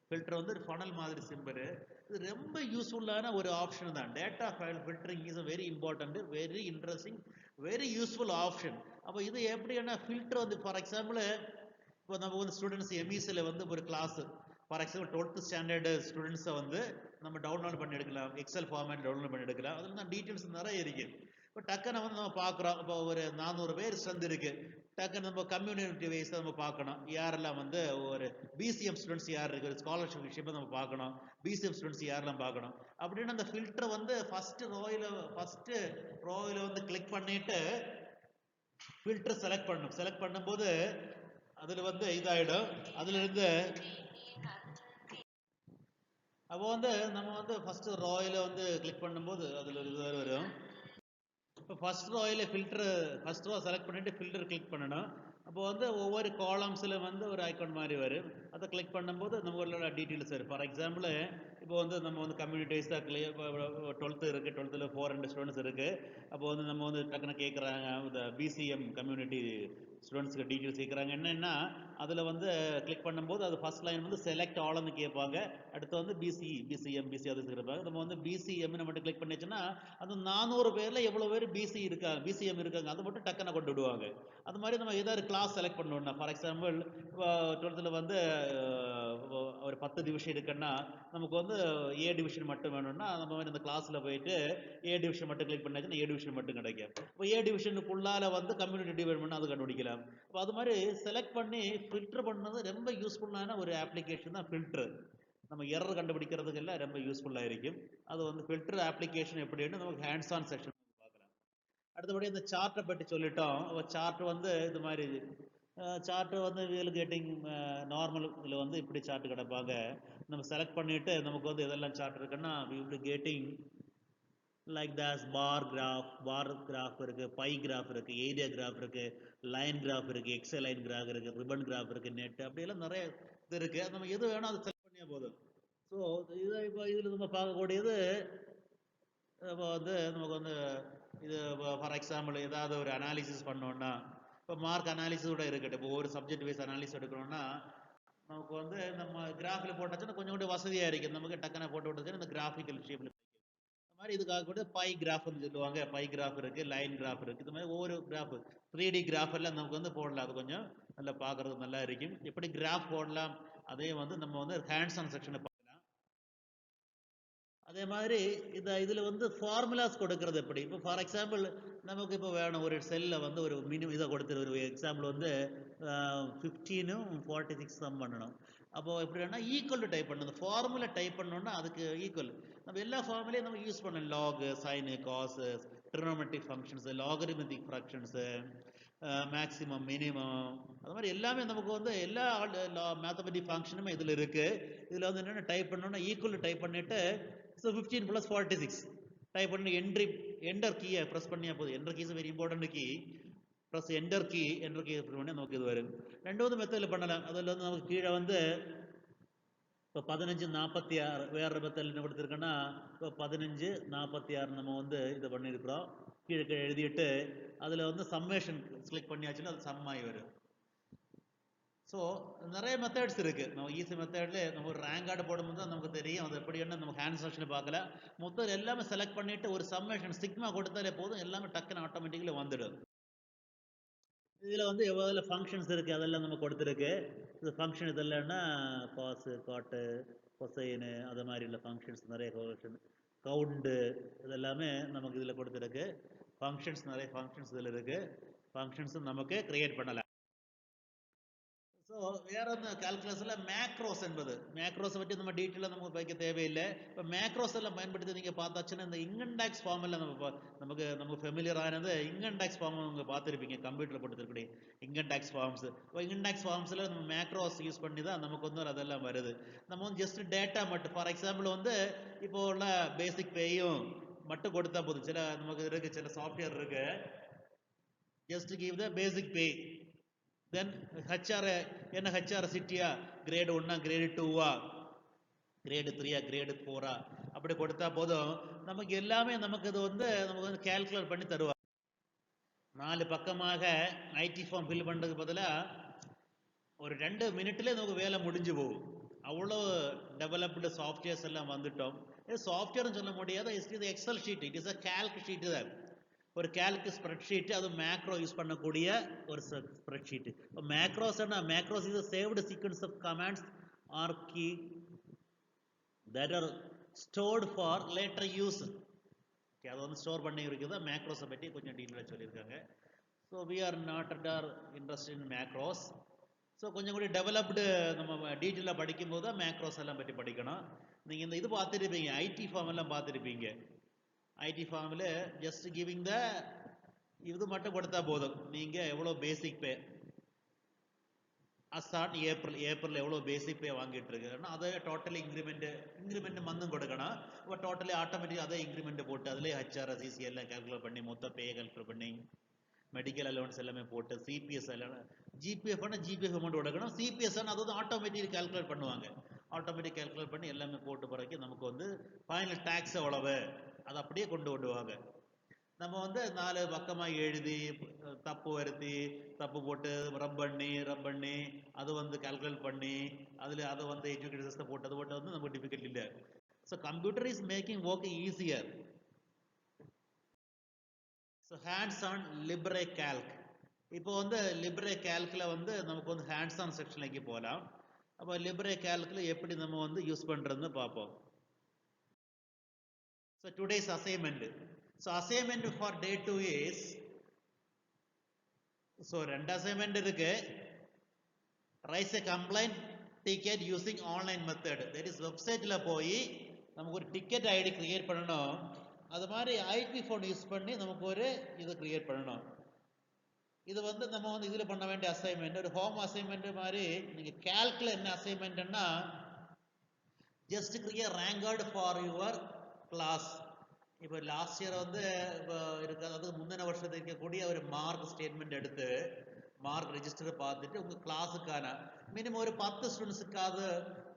ஃபில்டர் வந்து ஒரு ஃபனல் மாதிரி சிம்பிள். இது ரொம்ப யூஸ்ஃபுல்லான ஒரு ஆப்ஷன் தான். Data file filtering is very important, very interesting, very useful option. அப்போ இது எப்படின்னா ஃபில்டர் வந்து ஃபார் எக்ஸாம்பிள் இப்போ நம்ம வந்து ஸ்டூடெண்ட்ஸ் எம்இசியில் வந்து ஒரு class for example 12th standard ஸ்டூடெண்ட்ஸை வந்து நம்ம டவுன்லோட் பண்ணி எடுக்கலாம், எக்ஸல் ஃபார்மேட் டவுன்லோட் பண்ணி எடுக்கலாம். அதில் தான் டீட்டெயில்ஸ் நிறைய இருக்குது. இப்போ டக்குன்னு வந்து நம்ம பார்க்குறோம், இப்போ ஒரு 400 பேர் ஸ்ட்ரென்த் இருக்குது. டக்குன்னு நம்ம கம்யூனிட்டி வைஸ் நம்ம பார்க்கணும், யாரெல்லாம் வந்து ஒரு பிசிஎம் ஸ்டூடெண்ட்ஸ் யார் இருக்குது, ஸ்காலர்ஷிப் விஷயமா நம்ம பார்க்கணும், பிசிஎம் ஸ்டூடெண்ட்ஸ் யாரெல்லாம் பார்க்கணும். அப்படின்னு அந்த ஃபில்டரை வந்து ஃபஸ்ட்டு ரோயில் வந்து கிளிக் பண்ணிட்டு ஃபில்டர் செலக்ட் பண்ணணும். செலக்ட் பண்ணும்போது அதில் வந்து இதாகிடும். அதிலிருந்து அப்போ வந்து நம்ம வந்து ஃபஸ்ட்டு ராயில் வந்து கிளிக் பண்ணும்போது அதில் ஒரு இது வரும். இப்போ ஃபஸ்ட் ராயில் ஃபில்டரு ஃபஸ்ட் ரோ செலக்ட் பண்ணிவிட்டு ஃபில்டர் கிளிக் பண்ணணும். அப்போ வந்து ஒவ்வொரு காலம்ஸில் வந்து ஒரு ஐக்கான் மாதிரி வரும். அதை கிளிக் பண்ணும்போது நம்மளோட டீட்டெயில்ஸ் வரும். ஃபார் எக்ஸாம்பிள் இப்போ வந்து நம்ம வந்து கம்யூனிட்டிஸாக கிளியர் 12th இருக்குது, 12th 400 ஸ்டூடெண்ட்ஸ் இருக்குது. அப்போ வந்து நம்ம வந்து டக்குன்னு கேட்குறாங்க இந்த பிசிஎம் கம்யூனிட்டி ஸ்டூடெண்ட்ஸ்க்கு டீட்டெயில்ஸ் கேட்குறாங்க. என்னென்னா அதில் வந்து கிளிக் பண்ணும்போது அது ஃபஸ்ட் லைன் வந்து செலக்ட் ஆல்னு கேட்பாங்க. அடுத்து வந்து பிசிஎம் அது இருப்பாங்க. நம்ம வந்து பிசிஎம்னு மட்டும் கிளிக் பண்ணிச்சுன்னா அது 400 பேரில் எவ்வளோ பேர் பிசிஎம் இருக்காங்க அதை மட்டும் டக்குன்னு கொண்டு விடுவாங்க. அது மாதிரி நம்ம ஏதாவது கிளாஸ் செலக்ட் பண்ணணும்னா ஃபார் எக்ஸாம்பிள் 12th வந்து ஒரு 10 டிவிஷன் இருக்குன்னா நமக்கு வந்து ஏ டிவிஷன் மட்டும் வேணும்னா நம்ம வந்து இந்த கிளாஸில் போயிட்டு ஏ டிவிஷன் மட்டும் கிளிக் பண்ணாச்சுன்னா ஏ டிவிஷன் மட்டும் கிடைக்கும். இப்போ ஏ டிவிஷனுக்குள்ளால வந்து கம்யூனிட்டி டிவைட் பண்ணால் அது கண்டுபிடிக்கலாம். இப்போ அது மாதிரி செலக்ட் பண்ணி ஃபில்டர் பண்ணது ரொம்ப யூஸ்ஃபுல்லான ஒரு அப்ளிகேஷன் தான் ஃபில்டர். நம்ம எரர் கண்டுபிடிக்கிறதுக்கு எல்லாம் ரொம்ப யூஸ்ஃபுல்லாக இருக்கும். அது வந்து ஃபில்டர் அப்ளிகேஷன் எப்படின்னு நமக்கு ஹேண்ட்ஸ் ஆன் செக்ஷன் பார்க்கலாம். அடுத்தபடி இந்த சார்ட்டை பற்றி சொல்லிட்டோம். சார்ட் வந்து இது மாதிரி சார்ட்டு வந்து வீல் கெட்டிங் நார்மல் இதில் வந்து இப்படி சார்ட் கிடப்பாங்க. நம்ம செலக்ட் பண்ணிவிட்டு நமக்கு வந்து எதெல்லாம் சார்ட் இருக்குன்னா we'll getting like those bar graph இருக்குது, பை கிராஃப் இருக்குது, ஏரியா கிராஃப் இருக்குது, லைன் கிராஃப் இருக்குது, எக்ஸல் லைன் கிராஃப் இருக்குது, ரிப்பன் கிராஃப் இருக்குது, நெட் அப்படியெல்லாம் நிறைய இது இருக்குது. நம்ம எது வேணும் அதை செலக்ட் பண்ணியா போதும். ஸோ இதை இப்போ இதில் நம்ம பார்க்கக்கூடியது இப்போ வந்து நமக்கு வந்து இது ஃபார் எக்ஸாம்பிள் ஏதாவது ஒரு அனாலிசிஸ் பண்ணோன்னா இப்போ மார்க் அனாலிசிஸோட இருக்கட்டும். இப்போ ஒரு சப்ஜெக்ட் வைஸ் அனாலிசிஸ் எடுக்கணும்னா நமக்கு வந்து நம்ம கிராஃபில் போட்டாச்சுன்னா கொஞ்சம் கூட வசதியாக இருக்குது. நமக்கு டக்குன்னு போட்டு விட்டுச்சுன்னா இந்த கிராஃபிக்கல் ஷேப்பில் இந்த மாதிரி இதுக்காக கூட பை கிராஃப்னு சொல்லுவாங்க. பை கிராஃப் இருக்குது, லைன் கிராஃப் இருக்குது. இது மாதிரி ஒவ்வொரு கிராஃப் 3D கிராஃப் எல்லாம் நமக்கு வந்து போடலாம். அது கொஞ்சம் நல்லா பார்க்குறது நல்லா இருக்கும். எப்படி கிராஃப் போடலாம் அதே வந்து நம்ம வந்து ஹேண்ட்ஸ் ஆன் செக்ஷனை பார்க்கலாம். அதே மாதிரி இதில் வந்து ஃபார்முலாஸ் கொடுக்கறது எப்படி. இப்போ ஃபார் எக்ஸாம்பிள் நமக்கு இப்போ வேணும் ஒரு செல்லில் வந்து ஒரு மினிமம் இதை கொடுத்துரு. ஒரு எக்ஸாம்பிள் வந்து 15 46 சம் பண்ணணும். அப்போது எப்படி வேணால் ஈக்குவல் டு டைப் பண்ணணும். ஃபார்முலா டைப் பண்ணோன்னா அதுக்கு ஈக்குவல் நம்ம எல்லா ஃபார்முலையும் நம்ம யூஸ் பண்ணலாம். Log, sine, cos, trigonometric functions, logarithmic functions, maximum, minimum, அது மாதிரி எல்லாமே நமக்கு வந்து எல்லா மேத்தமெட்டிக் ஃபங்க்ஷனுமே இதில் இருக்குது. இதில் வந்து என்னென்ன டைப் பண்ணோன்னா ஈக்குவல் டைப் பண்ணிவிட்டு ஸோ 15 + 46 டைப் பண்ணி என்ட்ரி എൻ്റർ കീயை ப்ரெஸ் பண்ணியா போதும். Enter keys very important key. Press enter key press பண்ணி நமக்கு இது வரும். ரெண்டாவது மெத்தடில் பண்ணலாம். அதில் வந்து நமக்கு கீழே வந்து இப்போ 15:46 வேறு மெத்தடில் என்ன கொடுத்துருக்கோன்னா இப்போ 15:46 நம்ம வந்து இதை பண்ணியிருக்கிறோம். கீழே எழுதிட்டு அதில் வந்து சம்மேஷன் செலக்ட் பண்ணியாச்சுன்னா அது சம்மாகி வரும். ஸோ நிறைய மெத்தட்ஸ் இருக்குது. நம்ம ஈஸி மெத்தட்லேயே நம்ம ஒரு ரேங்க் கார்டு போடும்போது தான் நமக்கு தெரியும் அது எப்படி என்ன நம்ம ஹேண்ட் செக்ஷனில் பார்க்கல. மொத்தம் எல்லாமே செலக்ட் பண்ணிவிட்டு ஒரு சம்மேஷன் சிக்மா கொடுத்தாலே போதும், எல்லாமே டக்குன்னு ஆட்டோமேட்டிக்கலி வந்துடும். இதில் வந்து எவ்வளோ ஃபங்க்ஷன்ஸ் இருக்குது அதெல்லாம் நம்ம கொடுத்துருக்கு. இது ஃபங்க்ஷன் இதெல்லாம்னா காசு காட்டு கொசைனு அது மாதிரி உள்ள ஃபங்க்ஷன்ஸ் நிறைய ஃபங்க்ஷன் கவுண்டு இதெல்லாமே நமக்கு இதில் கொடுத்துருக்கு. ஃபங்க்ஷன்ஸ் நிறைய ஃபங்க்ஷன்ஸ் இதில் இருக்குது. ஃபங்க்ஷன்ஸும் நமக்கு க்ரியேட் பண்ணலாம். ஸோ வேற ஒன்று கால்குலஸில் மேக்ரோஸ் என்பது, மேக்ரோஸை பற்றி நம்ம டீட்டெயிலாக நமக்கு வைக்க தேவையில்லை. இப்போ மேக்ரோஸ் எல்லாம் பயன்படுத்தி நீங்கள் பார்த்தாச்சுன்னா இந்த இன்கம் டேக்ஸ் ஃபார்ம் எல்லாம் நமக்கு ஃபெமிலியர் ஆனது இன்கம் டேக்ஸ் ஃபார்ம் நீங்கள் பார்த்துருப்பீங்க கம்ப்யூட்டரில் போட்டுருக்கக்கூடிய இன்கம் டேக்ஸ் ஃபார்ம்ஸ். இப்போ இன்கம் டேக்ஸ் ஃபார்ம்ஸில் நம்ம மேக்ரோஸ் யூஸ் பண்ணி தான் நமக்கு வந்து அதெல்லாம் வருது. நம்ம வந்து ஜஸ்ட் டேட்டா மட்டும் ஃபார் எக்ஸாம்பிள் வந்து இப்போ உள்ள பேசிக் பேயும் மட்டும் கொடுத்தா போதும். சில நமக்கு இருக்குது சில சாஃப்ட்வேர் இருக்கு, just give the basic pay. Then HR என்ன ஹெச்ஆர் சிட்டியா கிரேடு 1 கிரேடு 2 கிரேடு 3 கிரேடு 4 அப்படி கொடுத்தா போதும். நமக்கு எல்லாமே நமக்கு இது வந்து நமக்கு வந்து கேல்குலேட் பண்ணி தருவாங்க. 4 பக்கமாக ஐடி ஃபார்ம் ஃபில் பண்ணுறதுக்கு பதிலாக ஒரு 2 மினிட்லேயே நமக்கு வேலை முடிஞ்சு போகும். அவ்வளோ டெவலப்டு சாஃப்ட்வேர்ஸ் எல்லாம் வந்துட்டோம். சாஃப்ட்வேர்னு சொல்ல முடியாது, இது Excel sheet, it is a Calc sheet தான். ஒரு கேல்கு ஸ்ப்ரெட்ஷீட், அது மேக்ரோ யூஸ் பண்ணக்கூடிய ஒரு ஸ்ப்ரெட்ஷீட். இப்போ macros is saved sequence of commands or key that are stored for later use. அதை வந்து ஸ்டோர் பண்ணி இருக்குது. மேக்ரோஸை பற்றி கொஞ்சம் டீட்டெயிலாக சொல்லியிருக்காங்க. So we are not at our interest in macros. So கொஞ்சம் கூட டெவலப்டு நம்ம டீட்டெயிலாக படிக்கும்போது தான் மேக்ரோஸ் எல்லாம் பற்றி படிக்கணும். நீங்கள் இந்த இது பார்த்துருப்பீங்க, ஐடி ஃபார்ம் எல்லாம் பார்த்துருப்பீங்க. ஐடி ஃபார்மில் ஜஸ்ட் கிவிங் த இது மட்டும் கொடுத்தா போதும். நீங்கள் எவ்வளோ பேசிக் பே அஸ்டார்ட் ஏப்ரல் எவ்வளோ பேசிக் பே வாங்கிட்டு இருக்குன்னா அதை டோட்டலி இன்க்ரிமெண்ட் மந்தும் கொடுக்கணும். இப்போ டோட்டலி ஆட்டோமேட்டிக் அதே இன்க்ரிமெண்ட் போட்டு அதிலே ஹெச்ஆர் சிசி எல்லாம் கேல்குலேட் பண்ணி மொத்த பே கேல்குலேட் பண்ணி மெடிக்கல் அலவன்ஸ் எல்லாமே போட்டு சிபிஎஸ் எல்லாம் ஜிபிஎஃப் அமௌண்ட் கொடுக்கணும். சிபிஎஸ் அது வந்து ஆட்டோமேட்டிக் கேல்குலேட் பண்ணுவாங்க. ஆட்டோமேட்டிக் கேல்குலேட் பண்ணி எல்லாமே போட்டு பிறகு நமக்கு வந்து ஃபைனல் டேக்ஸ் எவ்வளவு அதை அப்படியே கொண்டு வருவாங்க. நம்ம வந்து 4 பக்கமாக எழுதி தப்பு வருத்தி தப்பு போட்டு ரப் பண்ணி அது வந்து கால்குலேட் பண்ணி அதில் அதை வந்து எஜுகேஷன் சிஸ்டம் போட்டு அது வந்து நமக்கு டிஃபிகல்ட் இல்லை. So computer is making work easier. So hands on Libre calc. இப்போ வந்து லிப்ரே கேல்கில் வந்து நமக்கு வந்து ஹேண்ட்ஸ் ஆன் செக்ஷன்லைக்கு போகலாம். அப்போ லிப்ரே கேல்கில் எப்படி நம்ம வந்து யூஸ் பண்ணுறதுன்னு பார்ப்போம். So today's assignment. So assignment for day 2 is, so ரெண்டு assignment இருக்கு. Raise a complaint ticket using online method. That is websiteல போய் நமக்கு ஒரு ticket ID create பண்ணணும். அது மாதிரி ஐபி ஃபோன் யூஸ் பண்ணி நமக்கு ஒரு இதை கிரியேட் பண்ணணும். இது வந்து நம்ம வந்து இதில் பண்ண வேண்டிய அசைன்மெண்ட் ஒரு ஹோம் அசைன்மெண்ட் மாதிரி. நீங்கள் கேல்குல என்ன அசைன்மெண்ட்னா just create rank card for your class. இப்போ லாஸ்ட் இயர் வந்து இருக்காது, அதுக்கு முந்தின வருஷத்துக்கு இருக்கக்கூடிய ஒரு மார்க் ஸ்டேட்மெண்ட் எடுத்து மார்க் ரெஜிஸ்டரை பார்த்துட்டு உங்கள் கிளாஸுக்கான மினிமம் ஒரு 10 ஸ்டூடெண்ட்ஸுக்காவது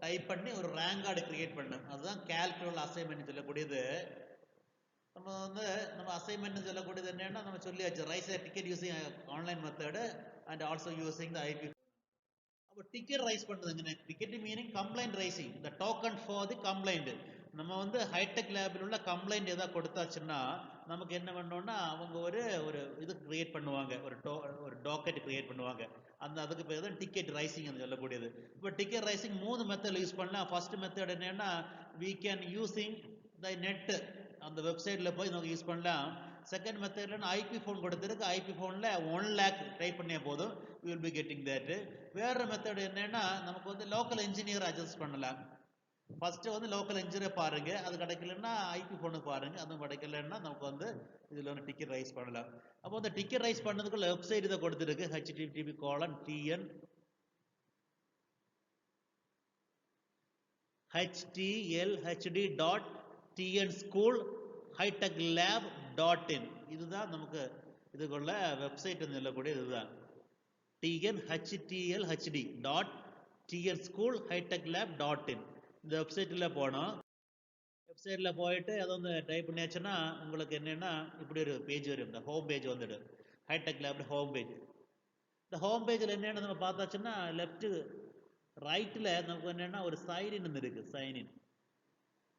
டைப் பண்ணி ஒரு ரேங்க் கார்டு கிரியேட் பண்ணணும். அதுதான் கேல்குலர் அசைன்மெண்ட் சொல்லக்கூடியது. நம்ம அசைன்மெண்ட் சொல்லக்கூடியது என்னன்னா நம்ம சொல்லியாச்சு, raise ticket using online method and also using the IP. அப்போ டிக்கெட் ரைஸ் பண்ணுறதுங்க, ticket meaning complaint raising the token for the complaint. நம்ம வந்து ஹைடெக் லேபில் உள்ள கம்ப்ளைண்ட் எதாவது கொடுத்தாச்சுன்னா நமக்கு என்ன பண்ணோம்னா அவங்க ஒரு இது கிரியேட் பண்ணுவாங்க, ஒரு டாக்கெட் கிரியேட் பண்ணுவாங்க. அதுக்கு பேர் தான் டிக்கெட் ரைசிங் சொல்லக்கூடியது. இப்போ டிக்கெட் ரைசிங் 3 மெத்தட் யூஸ் பண்ணலாம். ஃபர்ஸ்ட் மெத்தட் என்னன்னா we can using the net, அந்த வெப்சைட்டில் போய் நம்ம யூஸ் பண்ணலாம். செகண்ட் மெத்தட்ல ஐபி ஃபோன் கொடுத்துருக்கு, ஐபி ஃபோனில் 1 lakh டைப் பண்ணிய போதும் we will be getting that. வேற மெத்தட் என்னன்னா நமக்கு வந்து லோக்கல் இன்ஜினியர் அட்ஜஸ்ட் பண்ணலாம். ஃபர்ஸ்ட்டு வந்து லோக்கல் இன்ஜினியர் பாருங்க, அது கிடைக்கலன்னா ஐபி ஃபோனு பாருங்க, அதுவும் கிடைக்கலன்னா நமக்கு வந்து இதில் வந்து டிக்கெட் ரைஸ் பண்ணலாம். அப்போ அந்த டிக்கெட் ரைஸ் பண்ணதுக்குள்ள வெப்சைட் இதை கொடுத்துருக்கு http://httlhd.tnschool-hightechlab .in இதுதான் நமக்கு இதுக்குள்ள வெப்சைட் சொல்லக்கூடிய இதுதான் tnhtl.tnschool-hightechlab.in இந்த வெப்சைட்ல போனோம். வெப்சைட்ல போயிட்டு அதை வந்து டைப் பண்ணியாச்சுன்னா உங்களுக்கு என்னன்னா இப்படி ஒரு பேஜ் வரும். இந்த ஹோம் பேஜ் வந்துடு ஹைடெக் லேப் ஹோம் பேஜ். இந்த ஹோம் பேஜில் என்னென்னு நம்ம பார்த்தாச்சுன்னா லெஃப்ட் ரைட்டில் நமக்கு என்னென்னா ஒரு சைன்இன் இருக்கு. சைன்இன்.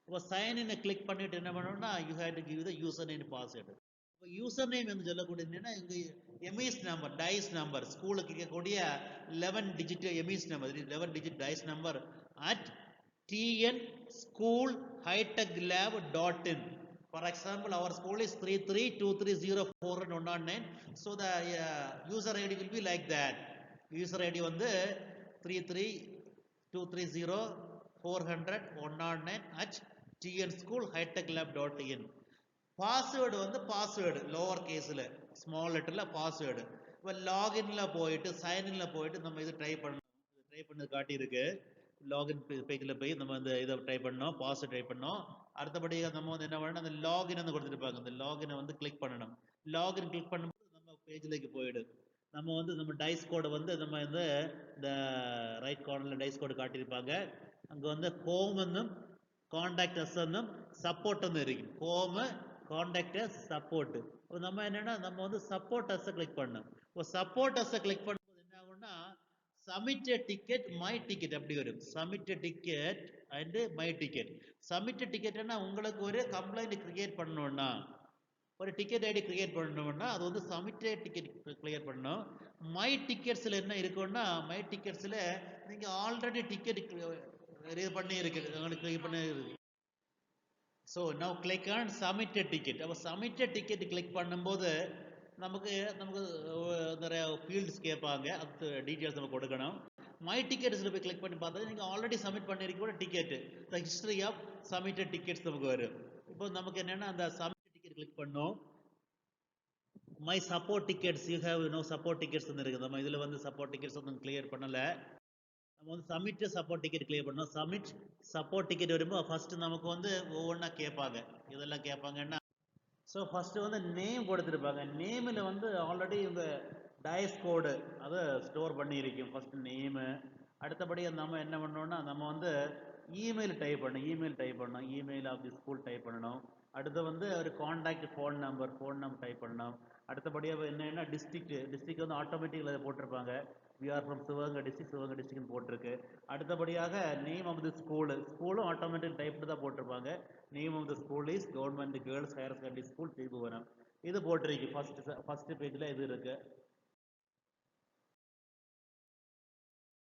இப்போ சைன்இனை கிளிக் பண்ணிட்டு என்ன பண்ணணும்னா you have to give the user name password. இப்போ யூசர் நேம் வந்து சொல்லக்கூடிய என்னன்னா இங்கே எம்இஎஸ் நம்பர் டைஸ் நம்பர் ஸ்கூலுக்கு இருக்கக்கூடிய 11 digit EMIS number 11 digit DISE number at tnschool-hightechlab.in. For example, our school is 33230409. So the user ID will be like that. User ID வந்து 33230409 at tnschool-hightechlab.in. Password வந்து password lower கேஸில் small லெட்டரில் password. இப்போ லாகின்ல போயிட்டு சைன்இன்ல போயிட்டு நம்ம இது ட்ரை பண்ணது காட்டியிருக்கு. லாகின் பேஜில் போய் நம்ம இந்த இதை டைப் பண்ணோம், பாஸ்வேர்ட் டைப் பண்ணோம். அடுத்தபடியாக நம்ம வந்து என்ன பண்ணணும், அந்த லாகின் வந்து கொடுத்துருப்பாங்க. அந்த லாகினை வந்து கிளிக் பண்ணணும். லாகின் கிளிக் பண்ணும்போது நம்ம பேஜிലേക്ക് போயிடும். நம்ம வந்து நம்ம டைஸ் கோடை வந்து நம்ம வந்து இந்த ரைட் கார்னரில் டைஸ் கோடு காட்டியிருப்பாங்க. அங்கே வந்து ஹோம் என்னும் கான்டாக்ட் அஸ் என்னும் சப்போர்ட் வந்து இருக்கும். Home contact as support. நம்ம என்னன்னா நம்ம வந்து சப்போர்ட் அஸ் கிளிக் பண்ணணும். இப்போ சப்போர்ட் அஸ் கிளிக் பண்ணும்போது என்ன ஆகும்னா submit a ticket my ticket அப்படி வரும். submit a ticket and my ticket. submit a ticket னா உங்களுக்கு ஒரு கம்ப்ளைண்ட் கிரியேட் பண்ணணும்னா ஒரு டிக்கெட் ஐடி கிரியேட் பண்ணணும்னா அது வந்து submit a ticket கிளியர் பண்ணணும். my ticketsல என்ன இருக்கும்னா my ticketsல நீங்க ஆல்ரெடி டிக்கெட் இது பண்ணி இருக்கு உங்களுக்கு கிளிக் பண்ணி இருக்கு. So now click on submit a ticket. அப்போ submit a ticket கிளிக் பண்ணும்போது நமக்கு நிறைய ஃபீல்ட்ஸ் கேட்பாங்க. அது டீட்டெயில்ஸ் நம்ம கொடுக்கணும். மை டிக்கெட்ஸில் போய் கிளிக் பண்ணி பார்த்தா நீங்கள் ஆல்ரெடி சப்மிட் பண்ணியிருக்க கூட ticket the history of submitted tickets நமக்கு வரும். இப்போ நமக்கு என்னென்னா அந்த சப்மிட் டிக்கெட் கிளிக் பண்ணோம். My support tickets you have no support tickets வந்து இருக்குது. நம்ம இதில் வந்து சப்போர்ட் டிக்கெட்ஸ் வந்து கிளியர் பண்ணலை. நம்ம வந்து சப்மிட் சப்போர்ட் டிக்கெட் கிளியர் பண்ணோம். சப்மிட் சப்போர்ட் டிக்கெட் வரும்போது ஃபஸ்ட்டு நமக்கு வந்து ஒவ்வொன்றா கேட்பாங்க. இதெல்லாம் கேட்பாங்கன்னா ஸோ ஃபஸ்ட்டு வந்து நேம் கொடுத்துருப்பாங்க. நேமில் வந்து ஆல்ரெடி இந்த டைஸ் கோடு அதை ஸ்டோர் பண்ணியிருக்கும். First name. அடுத்தபடி நம்ம என்ன பண்ணோம்னா நம்ம வந்து இமெயில் டைப் பண்ணணும். Email of the school type பண்ணணும். அடுத்து வந்து ஒரு கான்டாக்ட் ஃபோன் நம்பர் டைப் பண்ணணும். அடுத்தபடியாக என்னென்னா டிஸ்ட்ரிக்ட் வந்து ஆட்டோமேட்டிக்கில் அதை போட்டிருப்பாங்க. we are from சிவகங்கை டிஸ்ட்ரிக்ட்னு போட்டிருக்கு. அடுத்தபடியாக நேம் ஆஃப் தி ஸ்கூலும் ஆட்டோமேட்டிக் டைப்டு தான் போட்டிருப்பாங்க. Name of the school is government girls higher secondary school Thirubuvanam. இது போட்டிருக்கு. ஃபர்ஸ்ட் பேஜில் இது இருக்கு.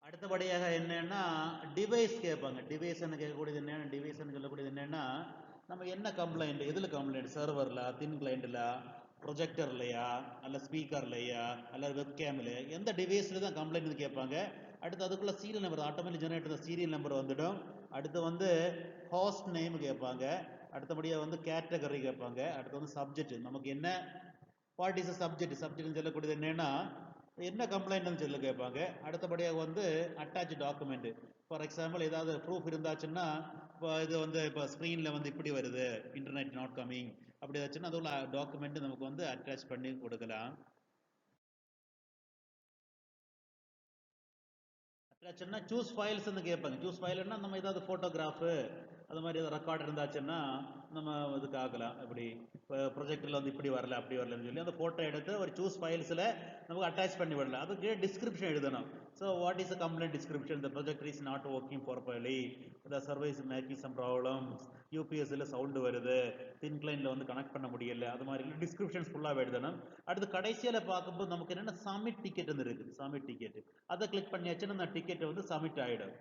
அடுத்தபடியாக என்னன்னா டிவைஸ் கேட்பாங்க. டிவைஸ்ன்னு கேட்கக்கூடியது என்னென்னா டிவைஸ்ன்னு சொல்லக்கூடியது என்னென்னா நம்ம என்ன கம்ப்ளைண்ட் எதில் கம்ப்ளைண்ட் சர்வரில் தின் கிளைண்ட்டில் ப்ரொஜெக்டர்லையா அல்ல ஸ்பீக்கர்லையா அல்ல வெப்கேம்லையா எந்த டிவைஸில் தான் கம்ப்ளைண்ட் கேட்பாங்க. அடுத்து அதுக்குள்ள serial number automatic generator serial number வந்துடும். அடுத்து வந்து ஹோஸ்ட் நேம் கேட்பாங்க. அடுத்தபடியாக வந்து கேட்டகரி கேட்பாங்க. அடுத்து வந்து சப்ஜெக்ட் நமக்கு என்ன வாட் இஸ் சப்ஜெக்ட்னு சொல்லக்கூடியது என்னென்னா என்ன கம்ப்ளைண்ட்னு சொல்லி கேட்பாங்க. அடுத்தபடியாக வந்து அட்டாச் டாக்குமெண்ட். ஃபார் எக்ஸாம்பிள் ஏதாவது ப்ரூஃப் இருந்தாச்சுன்னா இப்போ இது வந்து இப்போ ஸ்க்ரீனில் வந்து இப்படி வருது இன்டர்நெட் நாட் கம்மிங் அப்படி ஏதாச்சுன்னா அதுள்ள டாக்குமெண்ட் நமக்கு வந்து அட்டாச் பண்ணி கொடுக்கலாம். அட்டாச்சுன்னா சூஸ் ஃபைல்ஸ்ன்னு கேட்பாங்க. சூஸ் ஃபைல்னா நம்ம ஏதாவது ஃபோட்டோகிராஃபு அது மாதிரி ஏதாவது ரெக்கார்ட் இருந்தாச்சுன்னா நம்ம இதுக்கு ஆகலாம். இப்படி இப்போ ப்ரொஜெக்டில் வந்து இப்படி வரல அப்படி வரலன்னு சொல்லி அந்த ஃபோட்டோ எடுத்து ஒரு சூஸ் ஃபைல்ஸில் நமக்கு அட்டாச் பண்ணி விடலாம். அதுக்கு டிஸ்கிரிப்ஷன் எழுதணும். So what is the complaint description the projector is not working properly the service making some problems யூபிஎஸ்சியில் சவுண்டு வருது தின் கிளைண்டில் வந்து கனெக்ட் பண்ண முடியல அது மாதிரி டிஸ்கிரிப்ஷன்ஸ் ஃபுல்லாக எழுதணும். அடுத்து கடைசியில் பார்க்கும்போது நமக்கு என்னென்னா சப்மிட் டிக்கெட்னு இருக்குது. சப்மிட் டிக்கெட் அதை கிளிக் பண்ணியாச்சுன்னா அந்த டிக்கெட் வந்து சப்மிட் ஆகிடும்.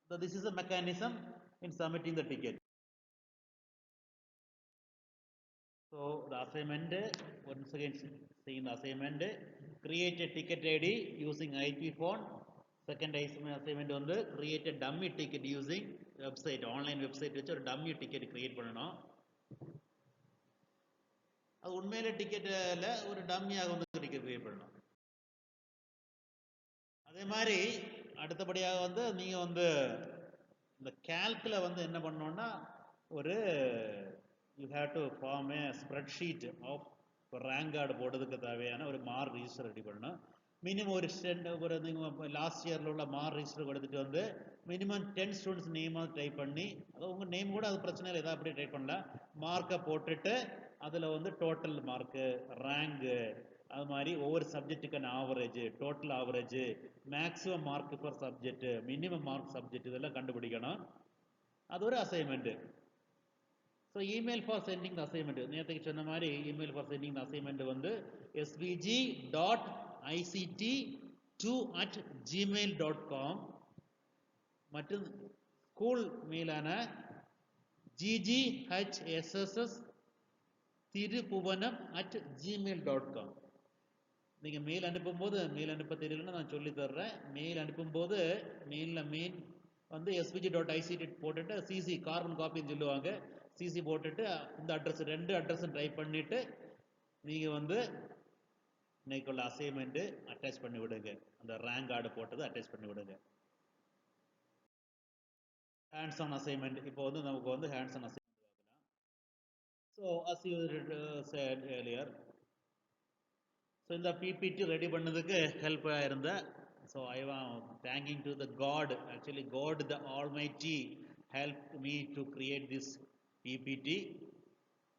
So this is a mechanism in submitting the ticket. So the assignment, once again seeing the assignment, create a ticket ID using IP phone. Second assignment வந்து create a dummy ticket using website, online website வச்சு ஒரு dummy ticket create பண்ணணும். அது உண்மையிலே டிக்கெட்டில் ஒரு டம்மியாக வந்து ticket create பண்ணணும். அதே மாதிரி அடுத்தபடியாக வந்து நீங்கள் வந்து இந்த கேல்கில் வந்து என்ன பண்ணோன்னா ஒரு you have to form a spreadsheet of rank card போடுறதுக்கு தேவையான ஒரு மார்க் ரிஜிஸ்டர் ரெடி பண்ணணும். மினிமம் ஒரு நீங்கள் லாஸ்ட் இயரில் உள்ள மார்க் ரிஜிஸ்டர் எடுத்துகிட்டு வந்து மினிமம் 10 ஸ்டூடெண்ட்ஸ் நேமாக டைப் பண்ணி, அது உங்கள் நேம் கூட அது பிரச்சனை இல்லை, ஏதாவது அப்படியே டைப் பண்ணலாம். மார்க்கை போட்டுட்டு அதில் வந்து டோட்டல் மார்க்கு, ரேங்கு, அது மாதிரி ஒவ்வொரு சப்ஜெக்ட்டுக்கான average, total average, maximum mark for subject, minimum mark subject, இதெல்லாம் கண்டுபிடிக்கணும். அது ஒரு assignment. So email for sending the assignment, நேற்றுக்கு சொன்ன மாதிரி email for sending the assignment வந்து svg.ict2@gmail.com மற்றும் ஸ்கூல் மெயிலான ggHSSTirupuvanam@gmail.com. நீங்கள் மெயில் அனுப்பும்போது, மெயில் அனுப்ப தெரியலன்னு நான் சொல்லி தர்றேன். மெயில் அனுப்பும்போது மெயிலில் மெயின் வந்து svg.ict போட்டுட்டு சிசி கார்பன் காப்பின்னு சொல்லுவாங்க, சிசி போட்டுட்டு இந்த அட்ரஸ், 2 அட்ரஸும் டைப் பண்ணிவிட்டு நீங்கள் வந்து இன்னைக்குள்ள அசைன்மெண்ட்டு அட்டாச் பண்ணி விடுங்க. அந்த ரேங்க் கார்டு போட்டது அட்டாச் பண்ணி விடுங்க. ஹேண்ட்ஸ் ஆன் அசைன்மெண்ட், இப்போ வந்து நமக்கு வந்து ஹேண்ட்ஸ் ஆன் அசைன்மெண்ட் பார்க்கலாம். So as you said earlier, so இந்த பிபிடி ரெடி பண்ணதுக்கு ஹெல்ப்பாக இருந்த, so I am thanking to the God, actually God the almighty helped me to create this PPT.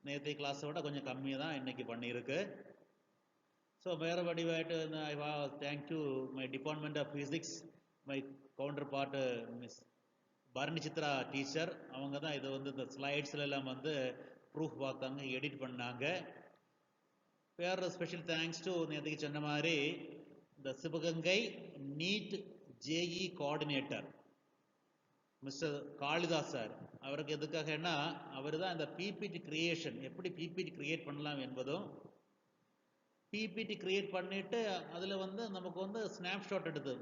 நேற்று கிளாஸை விட கொஞ்சம் கம்மியாக தான் இன்னைக்கு பண்ணியிருக்கு. ஸோ வேறு வடிவாயிட்டு ஐ வா thank to my department of physics, my counterpart Miss Bharani Chitra teacher. அவங்க தான் இதை வந்து இந்த ஸ்லைட்ஸ்ல எல்லாம் வந்து ப்ரூஃப் பார்த்தாங்க, எடிட் பண்ணாங்க. வேறு ஸ்பெஷல் தேங்க்ஸ் டு நேற்றுக்கு சொன்ன மாதிரி இந்த Sivaganga NEET JEE coordinator mister Kalidas sir. அவருக்கு எதுக்காகன்னா, அவர் தான் இந்த பிபிடி கிரியேஷன், எப்படி பிபிடி கிரியேட் பண்ணலாம் என்பதும், பிபிடி கிரியேட் பண்ணிட்டு அதில் வந்து நமக்கு வந்து ஸ்னாப்ஷாட் எடுத்து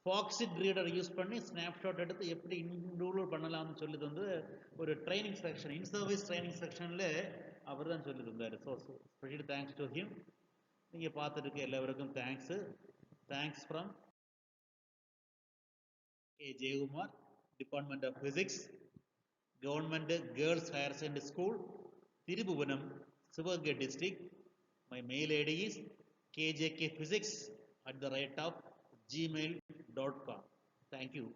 ஃபாக்ஸிட் ரீடர் யூஸ் பண்ணி ஸ்னாப்ஷாட் எடுத்து எப்படி இன்க்ளூட் பண்ணலாம்னு சொல்லி வந்து ஒரு ட்ரைனிங் செக்ஷன், இன் சர்வீஸ் ட்ரைனிங் செக்ஷனில் அவர் தான் சொல்லி தந்தார். So special thanks to him. நீங்கள் பார்த்துட்டு எல்லாருக்கும் thanks from K Jayakumar, Department of Physics, Government Girls Higher Secondary School, Thirupuvanam, Sivagai District. My mail ID is kjkphysics@gmail.com. Thank you.